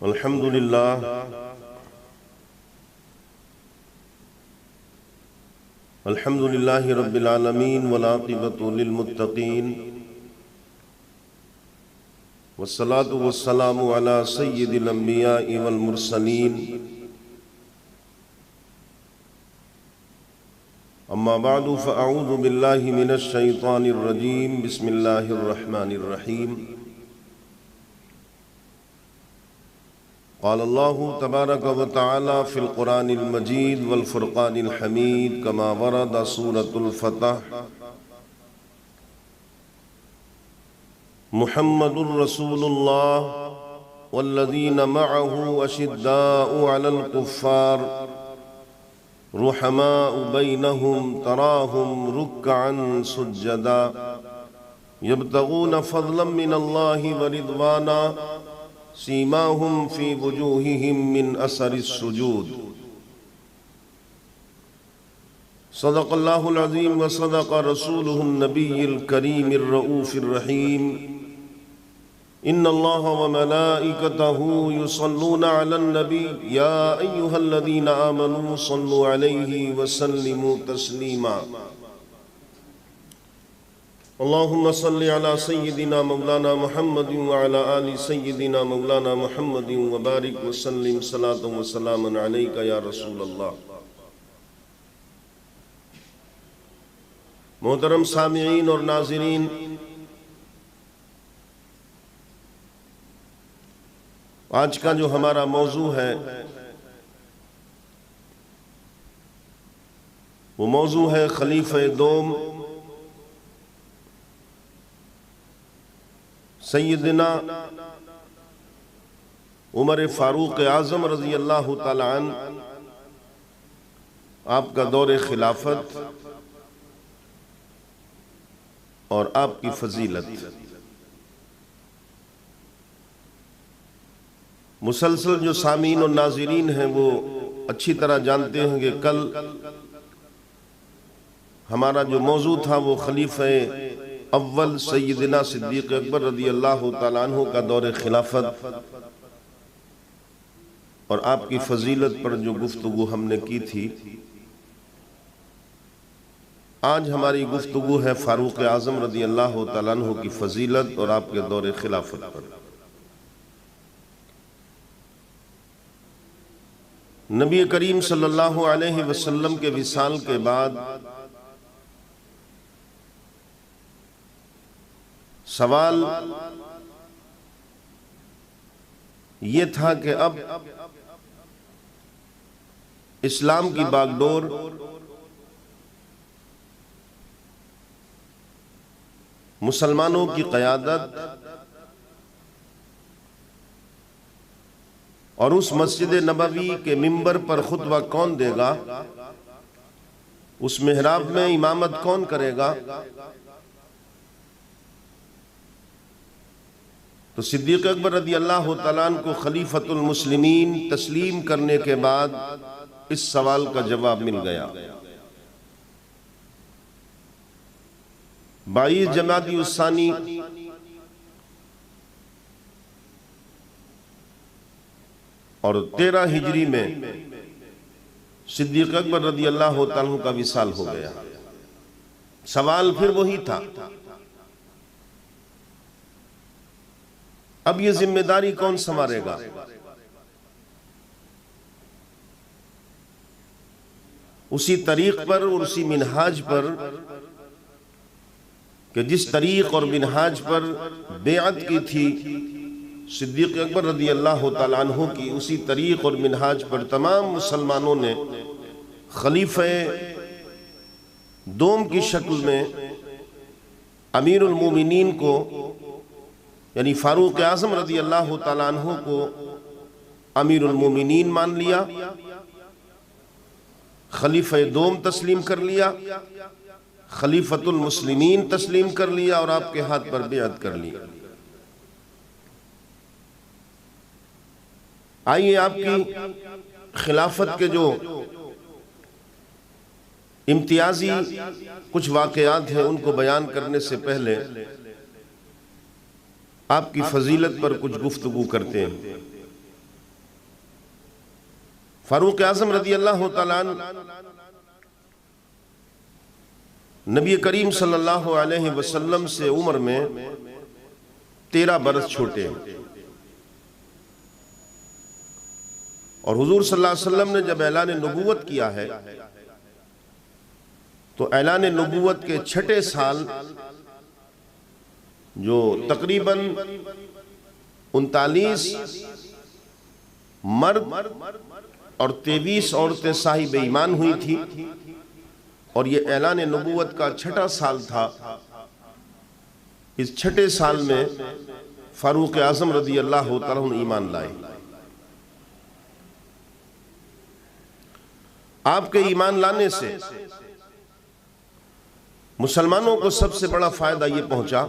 الحمد للہ رب العالمین والعاقبۃ للمتقین والصلاة والسلام علی سید الانبیاء والمرسلین اما بعد فاعوذ باللہ من الشیطان الرجیم بسم اللہ الرحمن الرحیم قال اللہ تبارک و تعالی فی القرآن المجید والفرقان الحمید کما ورد سورة الفتح محمد رسول اللہ والذین معه اشداء علی الکفار رحماء بینہم تراہم رکعا سجدا یبتغون فضلا من اللہ ورضوانا سیماہم فی وجوہہم من اثر السجود صدق اللہ العظیم وصدق رسولہ النبی الکریم الرؤوف الرحیم ان اللہ وملائکتہ یصلون علی النبی یا ایہا الذین آمنوا صلوا علیہ وسلموا تسلیما اللہم صلی علی سیدنا مولانا محمد وعلی آل سیدنا مولانا محمد وبارک وسلم صلاۃ وسلام علیک یا رسول اللہ۔ محترم سامعین اور ناظرین، آج کا جو ہمارا موضوع ہے وہ موضوع ہے خلیفہ دوم سیدنا عمر فاروق اعظم رضی اللہ تعالی عنہ، آپ کا دور خلافت اور آپ کی فضیلت۔ مسلسل جو سامعین اور ناظرین ہیں وہ اچھی طرح جانتے ہیں کہ کل ہمارا جو موضوع تھا وہ خلیفہ اول سیدنا صدیق اکبر رضی اللہ تعالیٰ عنہ کا دور خلافت اور آپ کی فضیلت پر جو گفتگو ہم نے کی تھی۔ آج ہماری گفتگو ہے فاروق اعظم رضی اللہ تعالیٰ عنہ کی فضیلت اور آپ کے دور خلافت پر۔ نبی کریم صلی اللہ علیہ وسلم کے وصال کے بعد سوال یہ تھا کہ اب اسلام کی باغ ڈور مسلمانوں کی قیادت اور اس مسجد نبوی کے منبر پر خطبہ کون دے گا، اس محراب میں امامت کون کرے گا؟ تو صدیق اکبر رضی اللہ تعالیٰ عنہ کو خلیفۃ المسلمین تسلیم کرنے کے بعد اس سوال کا جواب مل گیا۔ 22 جمادی الثانی اور 13 ہجری میں صدیق اکبر رضی اللہ تعالیٰ عنہ کا وصال ہو گیا۔ سوال پھر وہی تھا، اب یہ ذمہ داری کون سنبھالے گا؟ اسی طریق پر اور اسی منہاج پر کہ جس طریق اور منہاج پر بیعت کی تھی صدیق اکبر رضی اللہ تعالیٰ عنہ کی، اسی طریق اور منہاج پر تمام مسلمانوں نے خلیفہ دوم کی شکل میں امیر المومنین کو یعنی فاروق اعظم رضی اللہ تعالیٰ عنہ کو امیر المومنین مان لیا، خلیفہ دوم تسلیم کر لیا، خلیفۃ المسلمین تسلیم کر لیا اور آپ کے ہاتھ پر بیعت کر لی۔ آئیے آپ کی خلافت کے جو امتیازی کچھ واقعات ہیں ان کو بیان کرنے سے پہلے آپ کی فضیلت پر کچھ گفتگو کرتے ہیں۔ فاروق اعظم رضی اللہ تعالیٰ عنہ نبی کریم صلی اللہ علیہ وسلم سے عمر میں 13 برس چھوٹے ہیں، اور حضور صلی اللہ علیہ وسلم نے جب اعلان نبوت کیا ہے تو اعلان نبوت کے 6 سال جو تقریباً 39 مرد اور 23 عورتیں صاحب ایمان ہوئی تھی، اور یہ اعلان نبوت کا 6واں سال تھا۔ اس 6 سال میں فاروق اعظم رضی اللہ تعالیٰ عنہ ایمان لائے۔ آپ کے ایمان لانے سے مسلمانوں کو سب سے بڑا فائدہ یہ پہنچا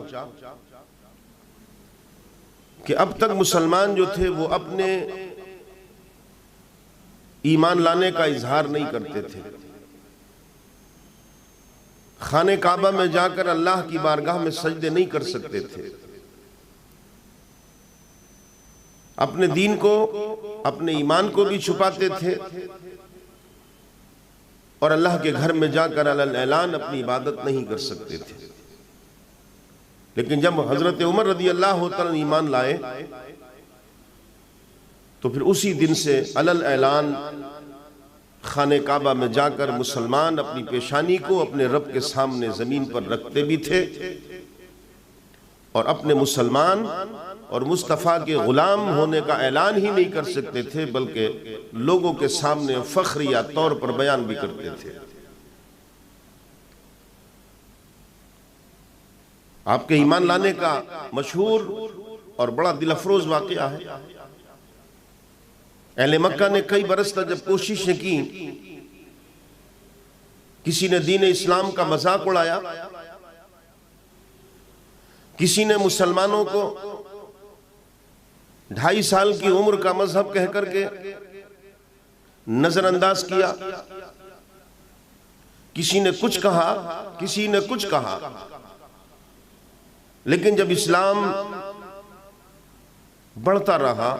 کہ اب تک مسلمان جو تھے وہ اپنے ایمان لانے کا اظہار نہیں کرتے تھے، خانہ کعبہ میں جا کر اللہ کی بارگاہ میں سجدے نہیں کر سکتے تھے، اپنے دین کو، اپنے ایمان کو بھی چھپاتے تھے، اور اللہ کے گھر میں جا کر اعلان اپنی عبادت نہیں کر سکتے تھے۔ لیکن جب حضرت عمر رضی اللہ تعالیٰ ایمان لائے تو پھر اسی دن سے اعلان خانہ کعبہ میں جا کر مسلمان اپنی پیشانی کو اپنے رب کے سامنے زمین پر رکھتے بھی تھے، اور اپنے مسلمان اور مصطفیٰ کے غلام ہونے کا اعلان ہی نہیں کر سکتے تھے، بلکہ لوگوں کے سامنے فخریہ طور پر بیان بھی کرتے تھے۔ آپ کے ایمان لانے کا مشہور اور بڑا دل افروز واقعہ ہے۔ اہل مکہ نے کئی برس تک جب کوششیں کی، کسی نے دین اسلام کا مذاق اڑایا، کسی نے مسلمانوں کو 2.5 سال کی عمر کا مذہب کہہ کر کے نظر انداز کیا، کسی نے کچھ کہا، کسی نے کچھ کہا، لیکن جب اسلام بڑھتا رہا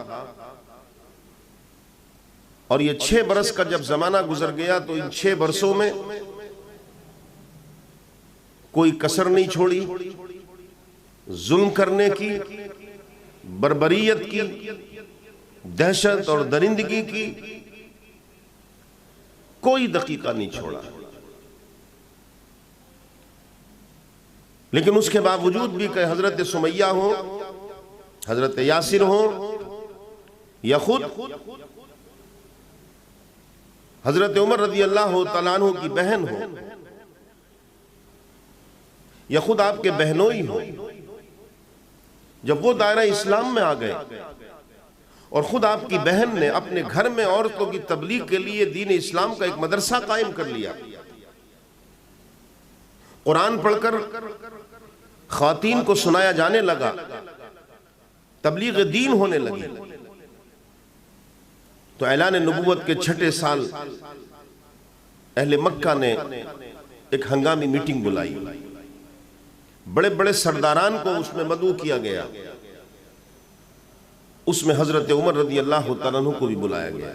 اور یہ 6 برس کا جب زمانہ گزر گیا تو ان 6 برسوں میں کوئی کسر نہیں چھوڑی، ظلم کرنے کی، بربریت کی، دہشت اور درندگی کی کوئی دقیقہ نہیں چھوڑا۔ لیکن اس کے باوجود بھی کہ حضرت سمیہ ہوں، حضرت یاسر ہوں، یا خود حضرت عمر رضی اللہ تعالیٰ عنہ کی بہن ہو، یا خود آپ کے بہنوئی ہو، جب وہ دائرہ اسلام میں آ گئے اور خود آپ کی بہن نے اپنے گھر میں عورتوں کی تبلیغ کے لیے دین اسلام کا ایک مدرسہ قائم کر لیا، قرآن پڑھ کر خواتین کو سنایا جانے لگا، تبلیغ دین ہونے لگی، تو اعلان نبوت کے 6 سال اہل مکہ نے ایک ہنگامی میٹنگ بلائی، بڑے بڑے سرداران کو اس میں مدعو کیا گیا، اس میں حضرت عمر رضی اللہ تعالیٰ عنہ کو بھی بلایا گیا۔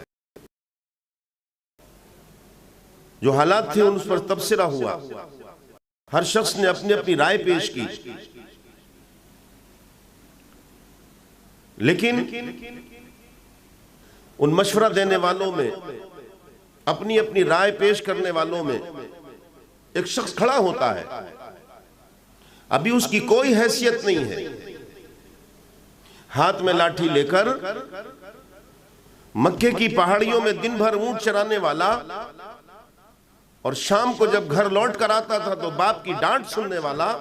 جو حالات تھے ان پر تبصرہ ہوا، ہر شخص نے اپنی اپنی رائے پیش کی، لیکن ان مشورہ دینے والوں میں، اپنی اپنی رائے پیش کرنے والوں میں ایک شخص کھڑا ہوتا ہے، ابھی اس کی کوئی حیثیت نہیں ہے، ہاتھ میں لاٹھی لے کر مکے کی پہاڑیوں میں دن بھر اونٹ چرانے والا، اور شام کو جب گھر لوٹ کر آتا تھا تو باپ کی ڈانٹ سننے والا،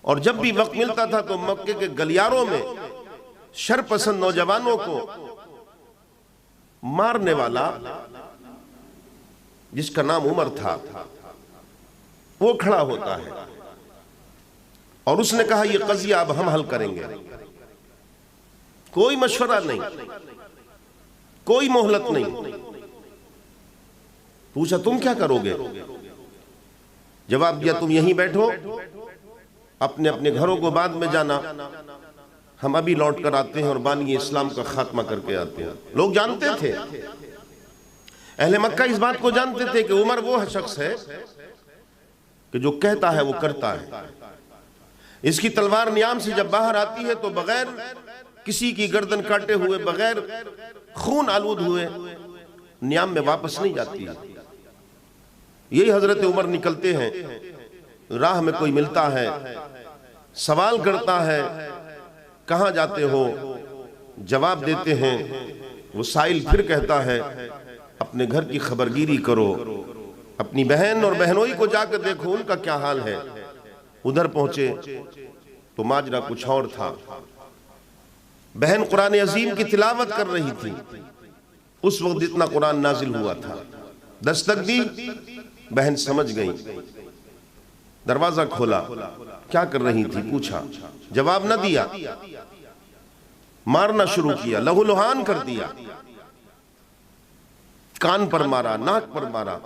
اور جب بھی وقت ملتا تھا تو مکے کے گلیاروں میں شر پسند نوجوانوں کو مارنے والا، جس کا نام عمر تھا، وہ کھڑا ہوتا ہے اور اس نے کہا یہ قضیہ اب ہم حل کریں گے، کوئی مشورہ نہیں، کوئی مہلت نہیں۔ پوچھا تم کیا کرو گے؟ جواب دیا تم یہیں بیٹھو، اپنے اپنے گھروں کو بعد میں جانا، ہم ابھی لوٹ کر آتے ہیں اور بانی اسلام کا خاتمہ کر کے آتے ہیں۔ لوگ جانتے تھے، اہل مکہ اس بات کو جانتے تھے کہ عمر وہ شخص ہے کہ جو کہتا ہے وہ کرتا ہے۔ اس کی تلوار نیام سے جب باہر آتی ہے تو بغیر کسی کی گردن کاٹے ہوئے، بغیر خون آلود ہوئے نیام میں واپس نہیں جاتی ہے۔ یہی حضرت عمر نکلتے ہیں، راہ میں کوئی ملتا ہے، سوال کرتا ہے کہاں جاتے ہو؟ جواب دیتے ہیں۔ وہ سائل پھر کہتا ہے اپنے گھر کی خبرگیری کرو، اپنی بہن اور بہنوئی کو جا کر دیکھو ان کا کیا حال ہے۔ ادھر پہنچے تو ماجرا کچھ اور تھا۔ بہن قرآن عظیم کی تلاوت کر رہی تھی، اس وقت اتنا قرآن نازل ہوا تھا۔ دستک دی، بہن سمجھ گئی، دروازہ کھولا، کیا کر رہی تھی پوچھا، جواب نہ دیا، مارنا شروع کیا، لہو لہان کر دیا، کان پر مارا، ناک پر مارا۔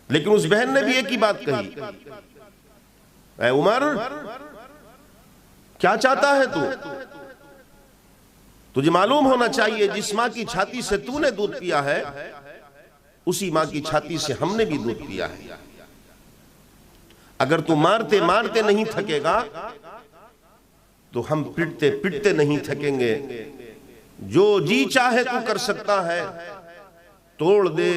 لیکن اس بہن نے بھی ایک ہی بات کہی، اے عمر کیا چاہتا ہے تو؟ تجھے معلوم ہونا چاہیے جس ماں کی چھاتی سے تو نے دودھ پیا ہے اسی ماں کی چھاتی سے ہم نے بھی دودھ پیا ہے۔ اگر تو مارتے مارتے نہیں تھکے گا تو ہم پٹتے پٹتے نہیں تھکیں گے۔ جو جی چاہے تو کر سکتا ہے، توڑ دے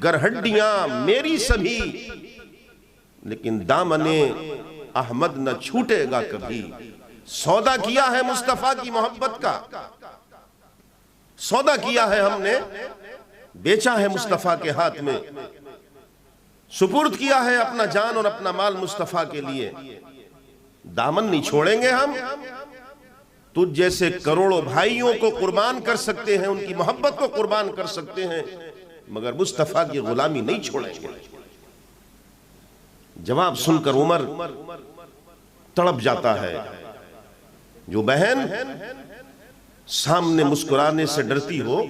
گر ہڈیاں میری سبھی، لیکن دامن احمد نہ چھوٹے گا کبھی۔ سودا کیا ہے مصطفیٰ کی محبت کا، سودا کیا ہے ہم نے، بیچا ہے مصطفیٰ کے ہاتھ میں، سپرد کیا ہے اپنا جان اور اپنا مال مصطفیٰ کے لیے۔ دامن نہیں چھوڑیں گے ہم۔ تجھ جیسے کروڑوں بھائیوں کو قربان کر سکتے ہیں، ان کی محبت کو قربان کر سکتے ہیں، مگر مصطفیٰ کی غلامی نہیں چھوڑیں گے۔ جواب سن کر عمر تڑپ جاتا ہے۔ جو بہن سامنے مسکرانے سے ڈرتی ہو،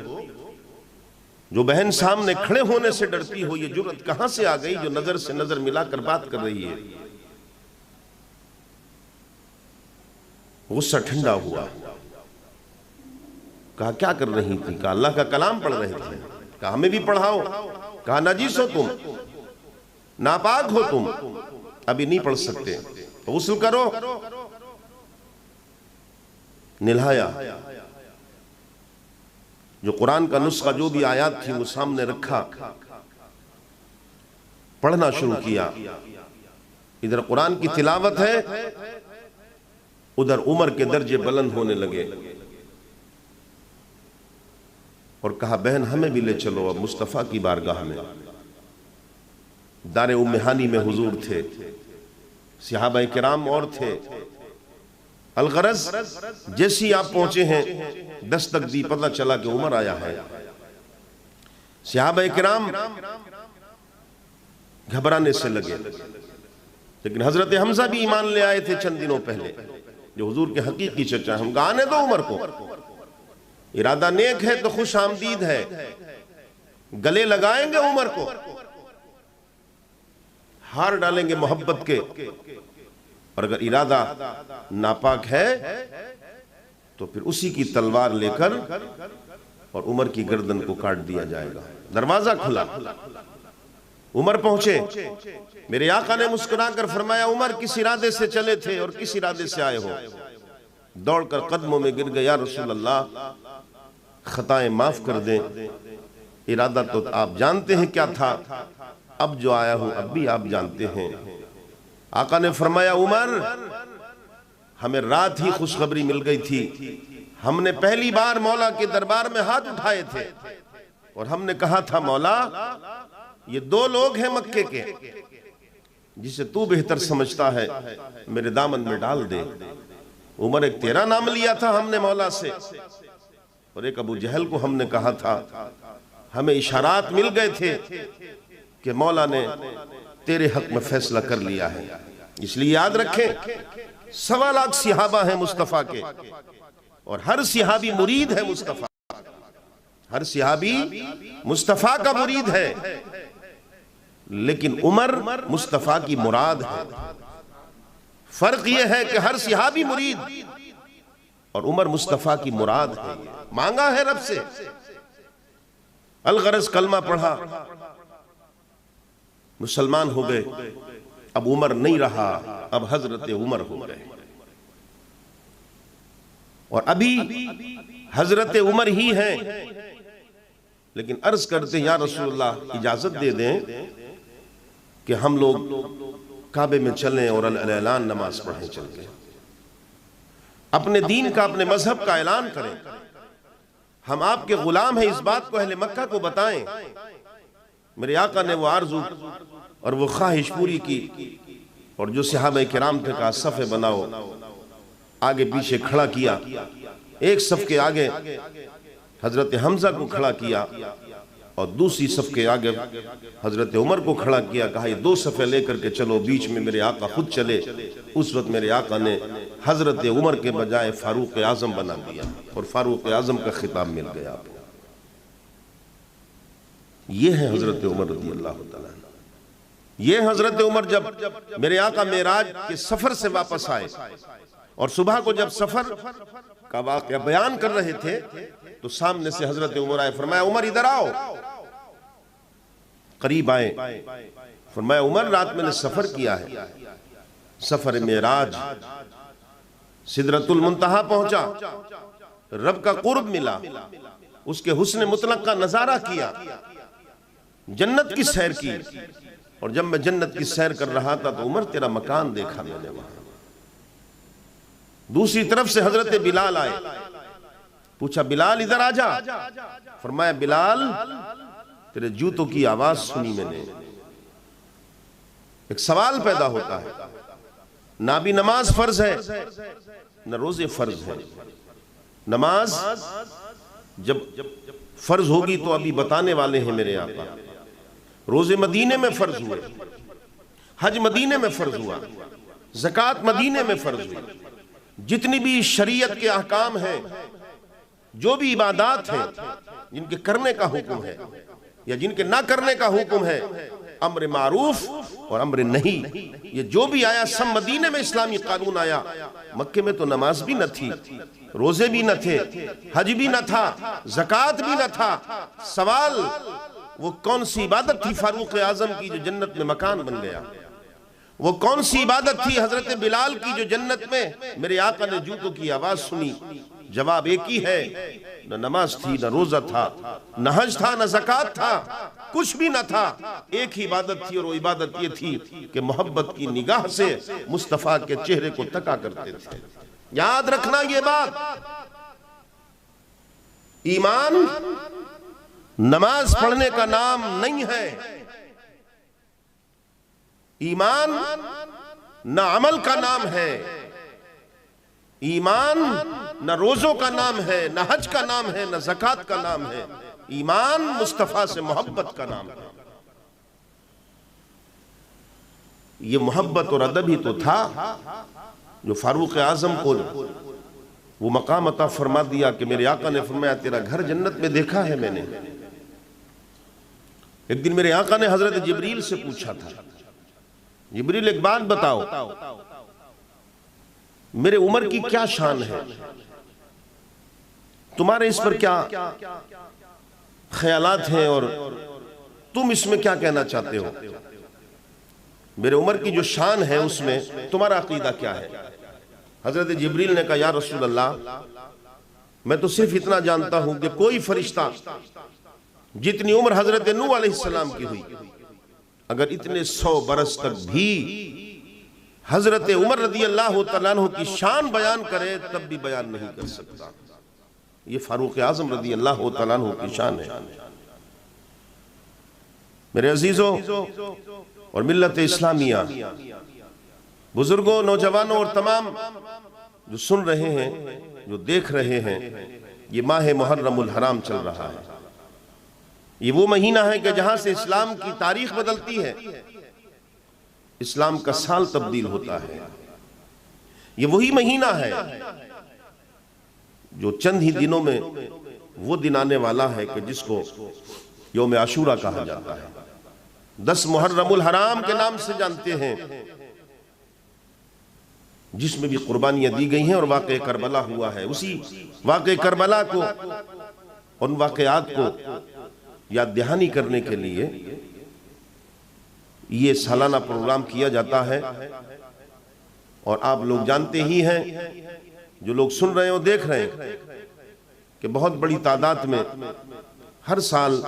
جو بہن سامنے کھڑے ہونے سے ڈرتی ہو، یہ جرأت کہاں سے آ گئی جو نظر سے نظر ملا کر بات کر رہی ہے؟ غصہ ٹھنڈا ہوا، کہا کیا کر رہی تھی؟ کہا اللہ کا کلام پڑھ رہے تھے۔ کہا ہمیں بھی پڑھاؤ۔ کہا نجیس ہو تم، ناپاک ہو تم، ابھی نہیں پڑھ سکتے، غسل کرو۔ نلہایا، جو قرآن کا نسخہ جو بھی آیات تھی وہ سامنے رکھا، پڑھنا شروع کیا۔ ادھر قرآن کی تلاوت ہے، ادھر عمر کے درجے بلند ہونے لگے، اور کہا بہن ہمیں بھی لے چلو اب مصطفیٰ کی بارگاہ میں۔ دار ام ہانی میں حضور تھے، صحابہ کرام اور تھے۔ الغرض جیسی آپ پہنچے ہیں، دستک دی، پتہ چلا کہ عمر آیا ہے۔ صحابہ کرام گھبرانے سے لگے، لیکن حضرت حمزہ بھی ایمان لے آئے تھے چند دنوں پہلے، جو حضور کے حقیقی چچا، ہم کہا آنے دو عمر کو، ارادہ نیک ہے تو خوش آمدید ہے، گلے لگائیں گے عمر کو، ہار ڈالیں گے محبت کے، اور اگر ارادہ ناپاک ہے تو پھر اسی کی تلوار لے کر اور عمر کی گردن کو کاٹ دیا جائے گا۔ دروازہ کھلا، عمر پہنچے، میرے آقا نے مسکرا کر فرمایا عمر کس ارادے سے چلے تھے اور کس ارادے سے آئے ہو؟ دوڑ کر قدموں میں گر گیا، یا رسول اللہ خطائیں معاف کر دیں، ارادہ تو آپ جانتے ہیں کیا تھا، اب جو آیا ہوں اب بھی آپ جانتے ہیں۔ آقا نے فرمایا عمر ہمیں رات ہی خوشخبری مل گئی تھی، ہم نے پہلی بار مولا کے دربار میں ہاتھ اٹھائے تھے اور ہم نے کہا تھا مولا یہ دو لوگ ہیں مکے کے جسے تو بہتر سمجھتا ہے، میرے دامن میں ڈال دے۔ عمر ایک تیرا نام لیا تھا ہم نے مولا سے، اور ایک ابو جہل کو ہم نے کہا تھا، ہمیں اشارات مل گئے تھے کہ مولا نے تیرے حق میں فیصلہ کر لیا ہے۔ اس لیے یاد رکھیں 1.25 لاکھ صحابہ ہیں مصطفیٰ کے، اور ہر صحابی مرید ہے مصطفیٰ، ہر صحابی مصطفیٰ کا مرید ہے، لیکن عمر مصطفیٰ کی مراد ہے۔ فرق یہ ہے کہ ہر صحابی مرید اور عمر مصطفیٰ کی مراد ہے، مانگا ہے رب سے، الغرض کلمہ پڑھا، مسلمان ہو گئے، اب عمر نہیں رہا، اب حضرت عمر ہو گئے، اور ابھی حضرت عمر ہی ہیں، لیکن عرض کرتے ہیں یا رسول اللہ اجازت دے دیں کہ ہم لوگ کعبے میں چلیں اور اعلان نماز پڑھیں، چل کے اپنے دین کا، اپنے مذہب کا اعلان کریں، ہم آپ کے غلام ہیں، اس بات کو اہل مکہ کو بتائیں۔ میرے آقا نے وہ آرزو اور وہ خواہش پوری کی، اور جو صحابہ کرام تھے کہا صف بناؤ، آگے پیچھے کھڑا کیا، ایک صف کے آگے حضرت حمزہ کو کھڑا کیا اور دوسری صف کے آگے حضرت عمر کو کھڑا کیا، کہا یہ 2 صفیں لے کر کے چلو، بیچ میں میرے آقا خود چلے۔ اس وقت میرے آقا نے حضرت عمر کے بجائے فاروق اعظم بنا دیا، اور فاروق اعظم کا خطاب مل گیا آپ کو۔ یہ ہے حضرت عمر رضی اللہ تعالیٰ عنہ۔ یہ حضرت عمر جب میرے آقا معراج کے سفر سے واپس آئے اور صبح کو جب سفر کا واقعہ بیان کر رہے تھے تو سامنے سے حضرت عمر آئے، فرمایا عمر ادھر آؤ، قریب آئے، فرمایا عمر رات میں نے سفر کیا ہے، سفر معراج، سدرۃ المنتہا پہنچا، رب کا قرب ملا، اس کے حسن مطلق کا نظارہ کیا، جنت کی سیر کی، اور جب میں جنت کی سیر کر رہا تھا تو عمر تیرا مکان دیکھا میں نے وہاں۔ دوسری طرف سے حضرت بلال آئے، پوچھا بلال ادھر آ جا، فرمایا بلال تیرے جوتوں کی آواز سنی میں نے۔ ایک سوال پیدا ہوتا ہے، نہ بھی نماز فرض ہے نہ روزے فرض ہے۔ نماز جب فرض ہوگی تو ابھی بتانے والے ہیں میرے آقا، روزے مدینے میں فرض ہوئے، حج مدینے میں فرض ہوا، زکوٰۃ مدینے میں فرض ہوئی، جتنی بھی شریعت کے احکام ہیں، جو بھی عبادات ہیں جن کے کرنے کا حکم ہے یا جن کے نہ کرنے کا حکم ہے، امر معروف اور امر نہیں، یہ جو بھی آیا سب مدینے میں اسلامی قانون آیا۔ مکے میں تو نماز بھی نہ تھی، روزے بھی نہ تھے، حج بھی نہ تھا، زکوٰۃ بھی نہ تھا۔ سوال وہ کون سی عبادت تھی فاروق اعظم کی جو جنت میں مکان بن گیا؟ وہ کون سی عبادت تھی حضرت بلال کی جو جنت میں میرے آقا نے جوتوں کی آواز سنی؟ جواب ایک ہی ہے، نہ نماز تھی، نہ روزہ تھا، نہ حج تھا، نہ زکوٰۃ تھا، کچھ بھی نہ تھا۔ ایک ہی عبادت تھی، اور وہ عبادت یہ تھی کہ محبت کی نگاہ سے مصطفیٰ کے چہرے کو تکا کرتے تھے۔ یاد رکھنا یہ بات، ایمان نماز پڑھنے کا نام نہیں ہے، ایمان نہ عمل کا نام ہے، ایمان نہ روزوں کا نام ہے، نہ حج کا نام ہے، نہ زکوٰۃ کا نام ہے، ایمان مصطفیٰ سے محبت کا نام ہے۔ یہ محبت اور ادب ہی تو تھا جو فاروق اعظم کو وہ مقام عطا فرما دیا کہ میرے آقا نے فرمایا تیرا گھر جنت میں دیکھا ہے میں نے۔ ایک دن میرے آقا نے حضرت جبریل سے پوچھا تھا، جبریل ایک بات بتاؤ، میرے عمر کی کیا شان ہے، تمہارے اس پر کیا خیالات ہیں، اور تم اس میں کیا کہنا چاہتے ہو؟ میرے عمر کی جو شان ہے اس میں تمہارا عقیدہ کیا ہے؟ حضرت جبریل نے کہا یا رسول اللہ، میں تو صرف اتنا جانتا ہوں کہ کوئی فرشتہ جتنی عمر حضرت نوح علیہ السلام کی ہوئی، اگر اتنے 100 برس تک بھی حضرت عمر رضی اللہ تعالیٰ عنہ کی شان بیان کرے تب بھی بیان نہیں کر سکتا۔ یہ فاروق اعظم رضی اللہ تعالیٰ عنہ کی شان ہے۔ میرے عزیزوں اور ملت اسلامیہ، بزرگوں، نوجوانوں اور تمام جو سن رہے ہیں، جو دیکھ رہے ہیں، یہ ماہ محرم الحرام چل رہا ہے۔ یہ وہ مہینہ ہے کہ جہاں سے اسلام کی تاریخ بدلتی ہے، اسلام کا سال تبدیل ہوتا ہے۔ یہ وہی مہینہ ہے جو چند ہی دنوں میں وہ دن آنے والا ہے کہ جس کو یوم عاشورہ کہا جاتا ہے، 10 محرم الحرام کے نام سے جانتے ہیں۔ جس میں بھی قربانیاں دی گئی ہیں اور واقعہ کربلا ہوا ہے. اسی واقعہ کربلا کو، ان واقعات کو یاد دہانی کرنے کے لیے یہ سالانہ پروگرام کیا جاتا ہے. اور آپ لوگ جانتے ہی ہیں، جو لوگ سن رہے ہیں اور دیکھ رہے ہیں، کہ بہت بڑی تعداد میں ہر سال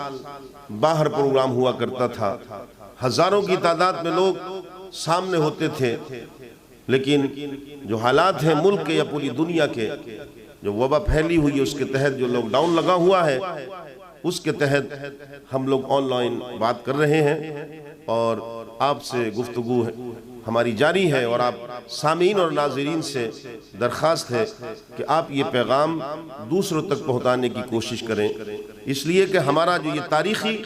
باہر پروگرام ہوا کرتا تھا. ہزاروں کی تعداد میں لوگ سامنے ہوتے تھے. لیکن جو حالات ہیں ملک کے یا پوری دنیا کے، جو وبا پھیلی ہوئی ہے اس کے تحت، جو لاک ڈاؤن لگا ہوا ہے اس کے تحت ہم لوگ آن لائن بات کر رہے ہیں اور آپ سے گفتگو ہماری جاری ہے. اور آپ سامعین اور ناظرین سے درخواست ہے کہ آپ یہ پیغام دوسروں تک پہنچانے کی کوشش کریں، اس لیے کہ ہمارا جو یہ تاریخی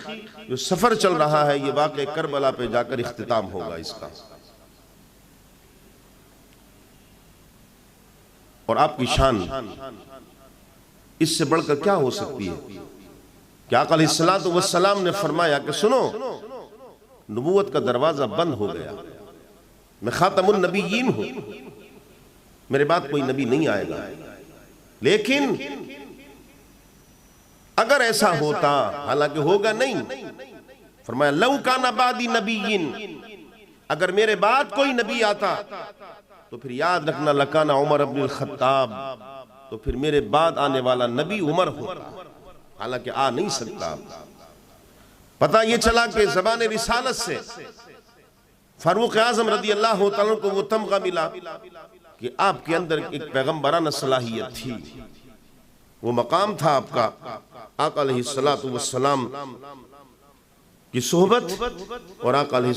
جو سفر چل رہا ہے یہ واقعہ کربلا پہ جا کر اختتام ہوگا اس کا. اور آپ کی شان اس سے بڑھ کر کیا ہو سکتی ہے کہ آقا علیہ السلام نے فرمایا کہ سنو، نبوت کا دروازہ بند ہو گیا، میں خاتم النبیین ہوں، میرے بعد کوئی نبی نہیں آئے گا. لیکن اگر ایسا ہوتا، حالانکہ ہوگا نہیں، فرمایا لو کان بعدی نبیین، اگر میرے بعد کوئی نبی آتا تو پھر یاد رکھنا لکان عمر بن الخطاب، تو پھر میرے بعد آنے والا نبی عمر ہوتا، حالانکہ آ نہیں سکتا. پتہ یہ چلا کہ زبان رسالت سے فاروق اعظم رضی اللہ تعالیٰ کو وہ تمغہ ملا کہ آپ کے اندر ایک پیغمبرانہ صلاحیت تھی، وہ مقام تھا آپ کا. آقا علیہ السلام کی صحبت اور آقا علیہ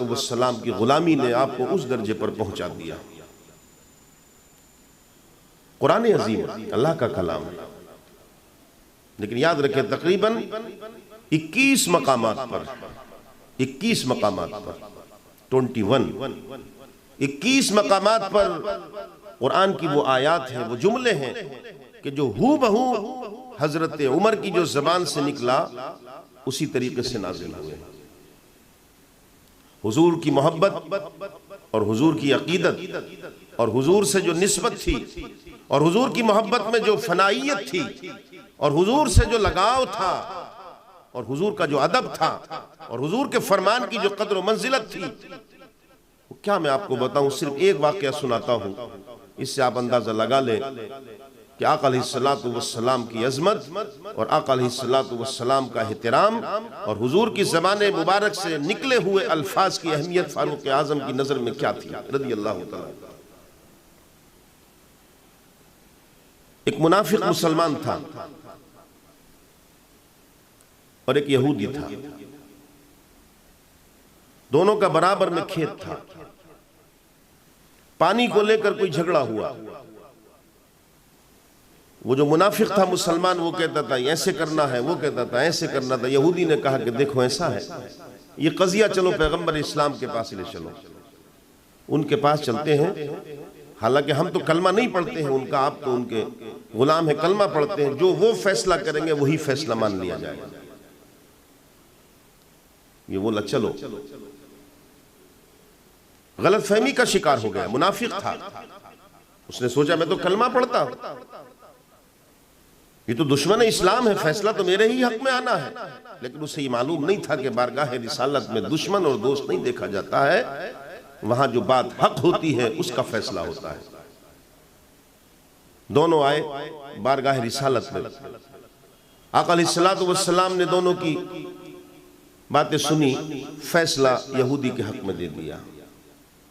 السلام کی غلامی نے آپ کو اس درجے پر پہنچا دیا. قرآن عظیم اللہ کا کلام ہے، لیکن یاد رکھیں تقریباً 21 مقامات پر 21 مقامات پر قرآن کی وہ آیات ہیں، وہ جملے ہیں کہ جو ہو بہو حضرت عمر کی جو زبان سے نکلا اسی طریقے سے نازل ہوئے. حضور کی محبت اور حضور کی عقیدت اور حضور سے جو نسبت تھی اور حضور کی محبت میں جو فنائیت تھی اور حضور سے جو لگاؤ تھا اور حضور کا جو ادب تھا اور حضور کے فرمان کی جو قدر و منزلت تھی، وہ کیا میں آپ کو بتاؤں. صرف ایک واقعہ سناتا ہوں، اس سے آپ اندازہ لگا لیں کہ آقا علیہ السلام کی عظمت اور آقا علیہ السلام کا احترام اور حضور کی زبان مبارک سے نکلے ہوئے الفاظ کی اہمیت فاروق اعظم کی نظر میں کیا تھی رضی اللہ تعالیٰ. ایک منافق مسلمان تھا اور ایک یہودی تھا، دونوں کا برابر میں کھیت تھا. پانی کو لے کر کوئی جھگڑا ہوا، وہ جو منافق تھا مسلمان وہ کہتا تھا ایسے کرنا ہے، وہ کہتا تھا ایسے کرنا تھا. یہودی نے کہا کہ دیکھو ایسا ہے، یہ قضیہ چلو پیغمبر اسلام کے پاس لے چلو. ان کے پاس چلتے ہیں، حالانکہ ہم تو کلمہ نہیں پڑھتے ہیں ان کا، آپ تو ان کے غلام ہیں، کلمہ پڑھتے ہیں. جو وہ فیصلہ کریں گے وہی فیصلہ مان لیا جائے گا. یہ بولا چلو. غلط فہمی کا شکار ہو گیا، منافق تھا. اس نے سوچا میں تو کلمہ پڑھتا ہوں، یہ تو دشمن اسلام ہے، فیصلہ تو میرے ہی حق میں آنا ہے. لیکن اسے یہ معلوم نہیں تھا کہ بارگاہ رسالت میں دشمن اور دوست نہیں دیکھا جاتا ہے، وہاں جو بات حق ہوتی ہے اس کا فیصلہ ہوتا ہے. دونوں آئے بارگاہ رسالت میں. آقا علیہ السلام نے دونوں کی باتیں سنی، فیصلہ یہودی کے حق میں دے دیا،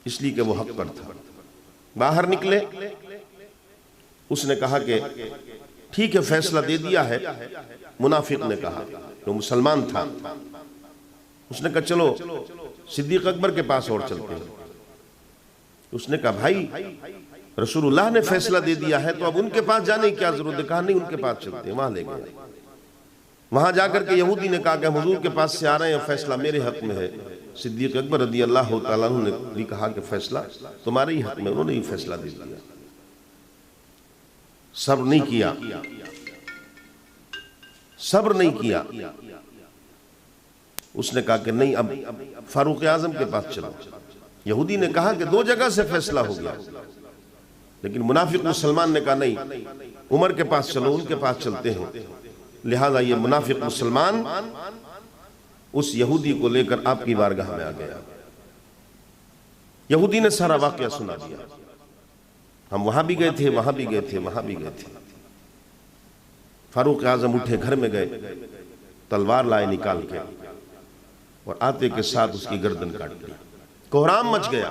اس لیے کہ وہ حق پر تھا. باہر نکلے، اس نے کہا کہ ٹھیک ہے فیصلہ دے دیا ہے. منافق نے کہا، جو مسلمان تھا، اس نے کہا چلو صدیق اکبر کے پاس اور چلتے ہیں. اس نے کہا بھائی رسول اللہ نے فیصلہ دے دیا ہے تو اب ان کے پاس جانے کی کیا ضرورت ہے. کہا نہیں، ان کے پاس چلتے ہیں. وہاں لے گئے. وہاں جا کر کے یہودی نے کہا کہ ہم حضور کے پاس سے آ رہے ہیں، فیصلہ میرے حق میں ہے. صدیق اکبر رضی اللہ تعالیٰ عنہ نے بھی کہا کہ فیصلہ تمہارے ہی حق میں. انہوں نے ہی فیصلہ دے دیا. صبر نہیں کیا، صبر نہیں کیا. اس نے کہا کہ نہیں، اب فاروق اعظم کے پاس چلو. یہودی نے کہا کہ 2 جگہ سے فیصلہ ہو گیا. لیکن منافق مسلمان نے کہا نہیں، عمر کے پاس چلو، ان کے پاس چلتے ہیں۔ لہذا یہ منافق مسلمان اس یہودی کو لے کر آپ کی بارگاہ میں آ گیا۔ یہودی نے سارا واقعہ سنا دیا، ہم وہاں بھی گئے تھے، وہاں بھی گئے تھے، وہاں بھی گئے تھے۔ فاروق اعظم اٹھے، گھر میں گئے، تلوار لائے نکال کے، اور آتے کے ساتھ اس کی گردن کاٹ دی۔ کوہرام مچ گیا۔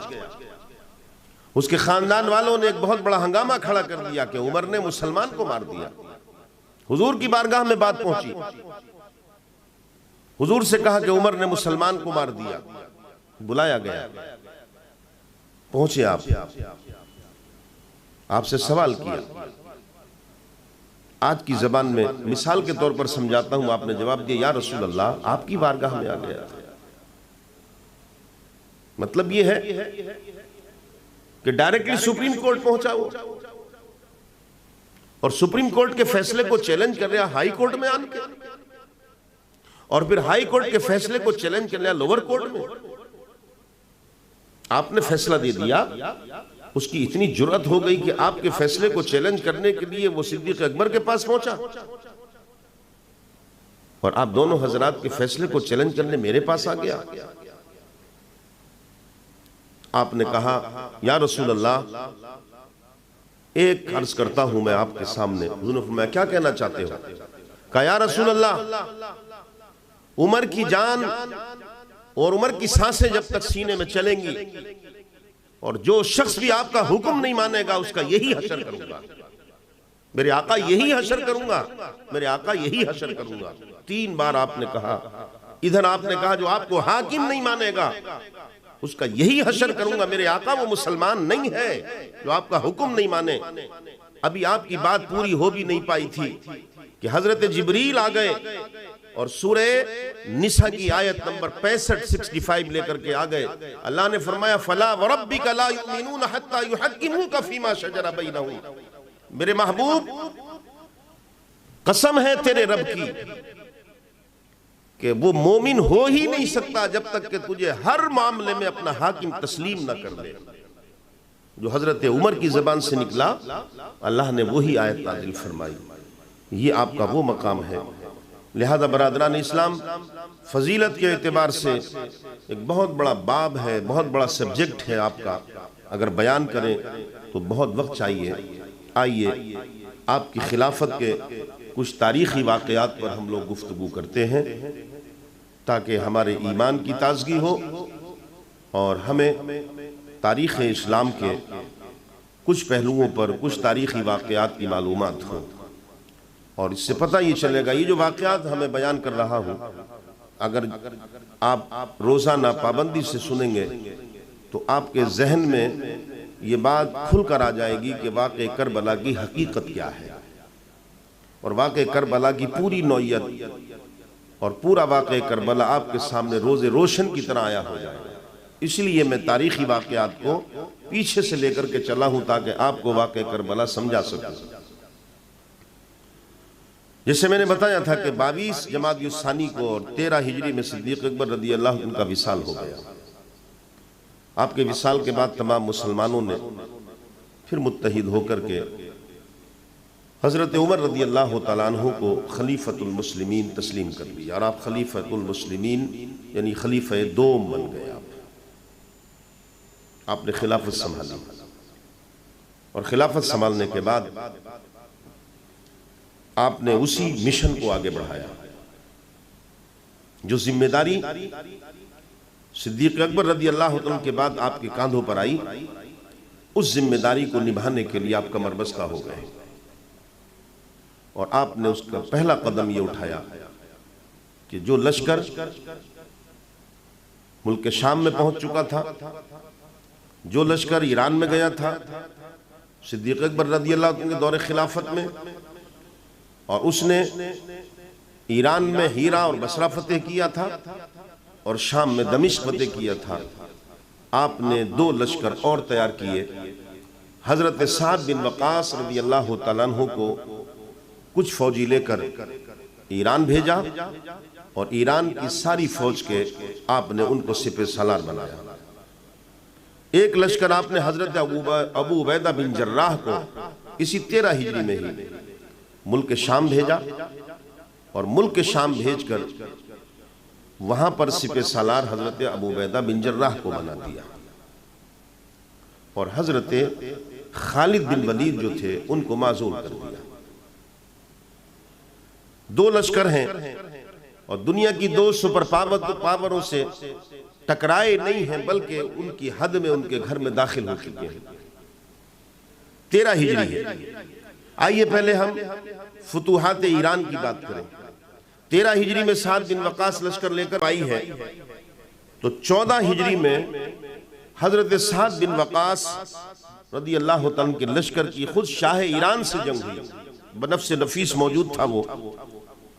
اس کے خاندان والوں نے ایک بہت بڑا ہنگامہ کھڑا کر دیا کہ عمر نے مسلمان کو مار دیا۔ حضور کی بارگاہ میں بات پہنچی، حضور سے کہا کہ عمر نے مسلمان کو مار دیا۔ بلایا گیا، پہنچے آپ سے سوال کیا۔ آج کی زبان میں مثال کے طور پر سمجھاتا ہوں، آپ نے جواب دیا یا رسول اللہ آپ کی بارگاہ میں آ گیا۔ مطلب یہ ہے کہ ڈائریکٹلی سپریم کورٹ پہنچا وہ، اور سپریم کورٹ کے فیصلے کو چیلنج کر رہا ہائی کورٹ میں آن کے، اور پھر ہائی کورٹ کے فیصلے کو چیلنج کر رہا لوور کورٹ میں۔ آپ نے فیصلہ دے دیا، اس کی اتنی جرأت ہو گئی کہ آپ کے فیصلے کو چیلنج کرنے کے لیے وہ صدیق اکبر کے پاس پہنچا، اور آپ دونوں حضرات کے فیصلے کو چیلنج کرنے میرے پاس آ گیا۔ آپ نے کہا یا رسول اللہ ایک عرض کرتا ہوں میں آپ کے سامنے۔ حضور نے فرمایا کیا کہنا چاہتے ہو؟ کہا یا رسول اللہ عمر کی جان اور عمر کی سانسیں جب تک سینے میں چلیں گی، اور جو شخص بھی آپ کا حکم نہیں مانے گا اس کا یہی حشر کروں گا، میرے آقا یہی حشر کروں گا، میرے آقا یہی حشر کروں گا۔ 3 بار آپ نے کہا۔ ادھر آپ نے کہا جو آپ کو حاکم نہیں مانے گا اس کا یہی حشر کروں گا، میرے آقا وہ مسلمان نہیں ہے جو آپ کا حکم نہیں مانے۔ ابھی آپ کی بات پوری ہو بھی نہیں پائی تھی کہ حضرت جبریل آ گئے اور سورہ نساء کی آیت نمبر 65 لے کر کے آ گئے۔ اللہ نے فرمایا فَلَا وَرَبِّكَ لَا يُؤْمِنُونَ حَتَّى يُحَكِّمُوكَ فِي مَا شَجَرَ بَيْنَهُمْ۔ میرے محبوب قسم ہے تیرے رب کی کہ وہ مومن ہو ہی نہیں سکتا جب تک کہ تجھے ہر معاملے میں اپنا حاکم تسلیم نہ کر دے۔ جو حضرت عمر کی زبان سے نکلا اللہ نے وہی آیت نازل فرمائی۔ یہ آپ کا وہ مقام ہے۔ لہذا برادران اسلام فضیلت کے اعتبار سے ایک بہت بڑا باب ہے، بہت بڑا سبجیکٹ ہے آپ کا، اگر بیان کریں تو بہت وقت چاہیے۔ آئیے آپ کی خلافت کے کچھ تاریخی واقعات پر ہم لوگ گفتگو کرتے ہیں تاکہ ہمارے ایمان کی تازگی ہو اور ہمیں تاریخ اسلام کے کچھ پہلوؤں پر کچھ تاریخی واقعات کی معلومات ہو، اور اس سے پتہ یہ چلے گا یہ جو واقعات ہمیں بیان کر رہا ہوں اگر آپ روزانہ پابندی سے سنیں گے تو آپ کے ذہن میں یہ بات کھل کر آ جائے گی کہ واقعہ کربلا کی حقیقت کیا ہے، اور واقعہ کربلا کی پوری نوعیت اور پورا واقعہ کربلا آپ کے سامنے روز روشن کی طرح آیا ہو جائے گا۔ اس لیے میں تاریخی واقعات کو پیچھے سے لے کر کے چلا ہوں تاکہ آپ کو واقعہ کربلا سمجھا سکوں۔ جیسے میں نے بتایا تھا کہ 22 جمادی الثانی کو اور 13 ہجری میں صدیق اکبر رضی اللہ عنہ کا وصال ہو گیا۔ آپ کے وصال کے بعد تمام مسلمانوں نے پھر متحد ہو کر کے حضرت عمر رضی اللہ تعالیٰ عنہ کو خلیفۃ المسلمین تسلیم کر دیا، اور آپ خلیفۃ المسلمین یعنی خلیفہ دوم بن گئے۔ آپ نے خلافت سنبھالی، اور خلافت سنبھالنے کے بعد آپ نے اسی مشن کو آگے بڑھایا۔ جو ذمہ داری صدیق اکبر رضی اللہ عنہ کے بعد آپ کے کاندھوں پر آئی، اس ذمہ داری کو نبھانے کے لیے آپ کمر بستہ ہو گئے، اور آپ نے اس کا پہلا قدم یہ اٹھایا کہ جو لشکر ملک شام میں پہنچ چکا تھا، جو لشکر ایران میں گیا تھا صدیق اکبر رضی اللہ عنہ کے دور خلافت میں، اور اس نے ایران میں ہیرا اور بصرہ فتح کیا تھا اور شام میں دمشق فتح کیا تھا، آپ نے 2 لشکر اور تیار کیے۔ حضرت سعد بن وقاص رضی اللہ تعالیٰ عنہ کو کچھ فوجی لے کر ایران بھیجا، اور ایران کی ساری فوج کے آپ نے ان کو سپہ سالار بنایا۔ ایک لشکر آپ نے حضرت ابو عبیدہ بن جراح کو اسی 13 ہجری میں ہی ملک شام بھیجا، اور ملک شام بھیج کر وہاں پر سپہ سالار حضرت ابو عبیدہ بن جراح کو بنا دیا، اور حضرت خالد بن ولید جو تھے ان کو معزول کر دیا۔ 2 لشکر ہیں اور دنیا کی 2 سپر پاوروں سے ٹکرائے نہیں ہیں، بلکہ ان کی حد میں ان کے گھر میں داخل ہو چکے ہیں۔ 13 ہجری ہے۔ آئیے پہلے ہم فتوحات ایران کی بات کریں۔ 13 ہجری میں سعد بن وقاص لشکر لے کر آئی ہے، تو 14 ہجری میں حضرت سعد بن وقاص رضی اللہ عنہ کے لشکر کی خود شاہ ایران سے جنگ ہوئی، بنفس نفیس موجود تھا وہ،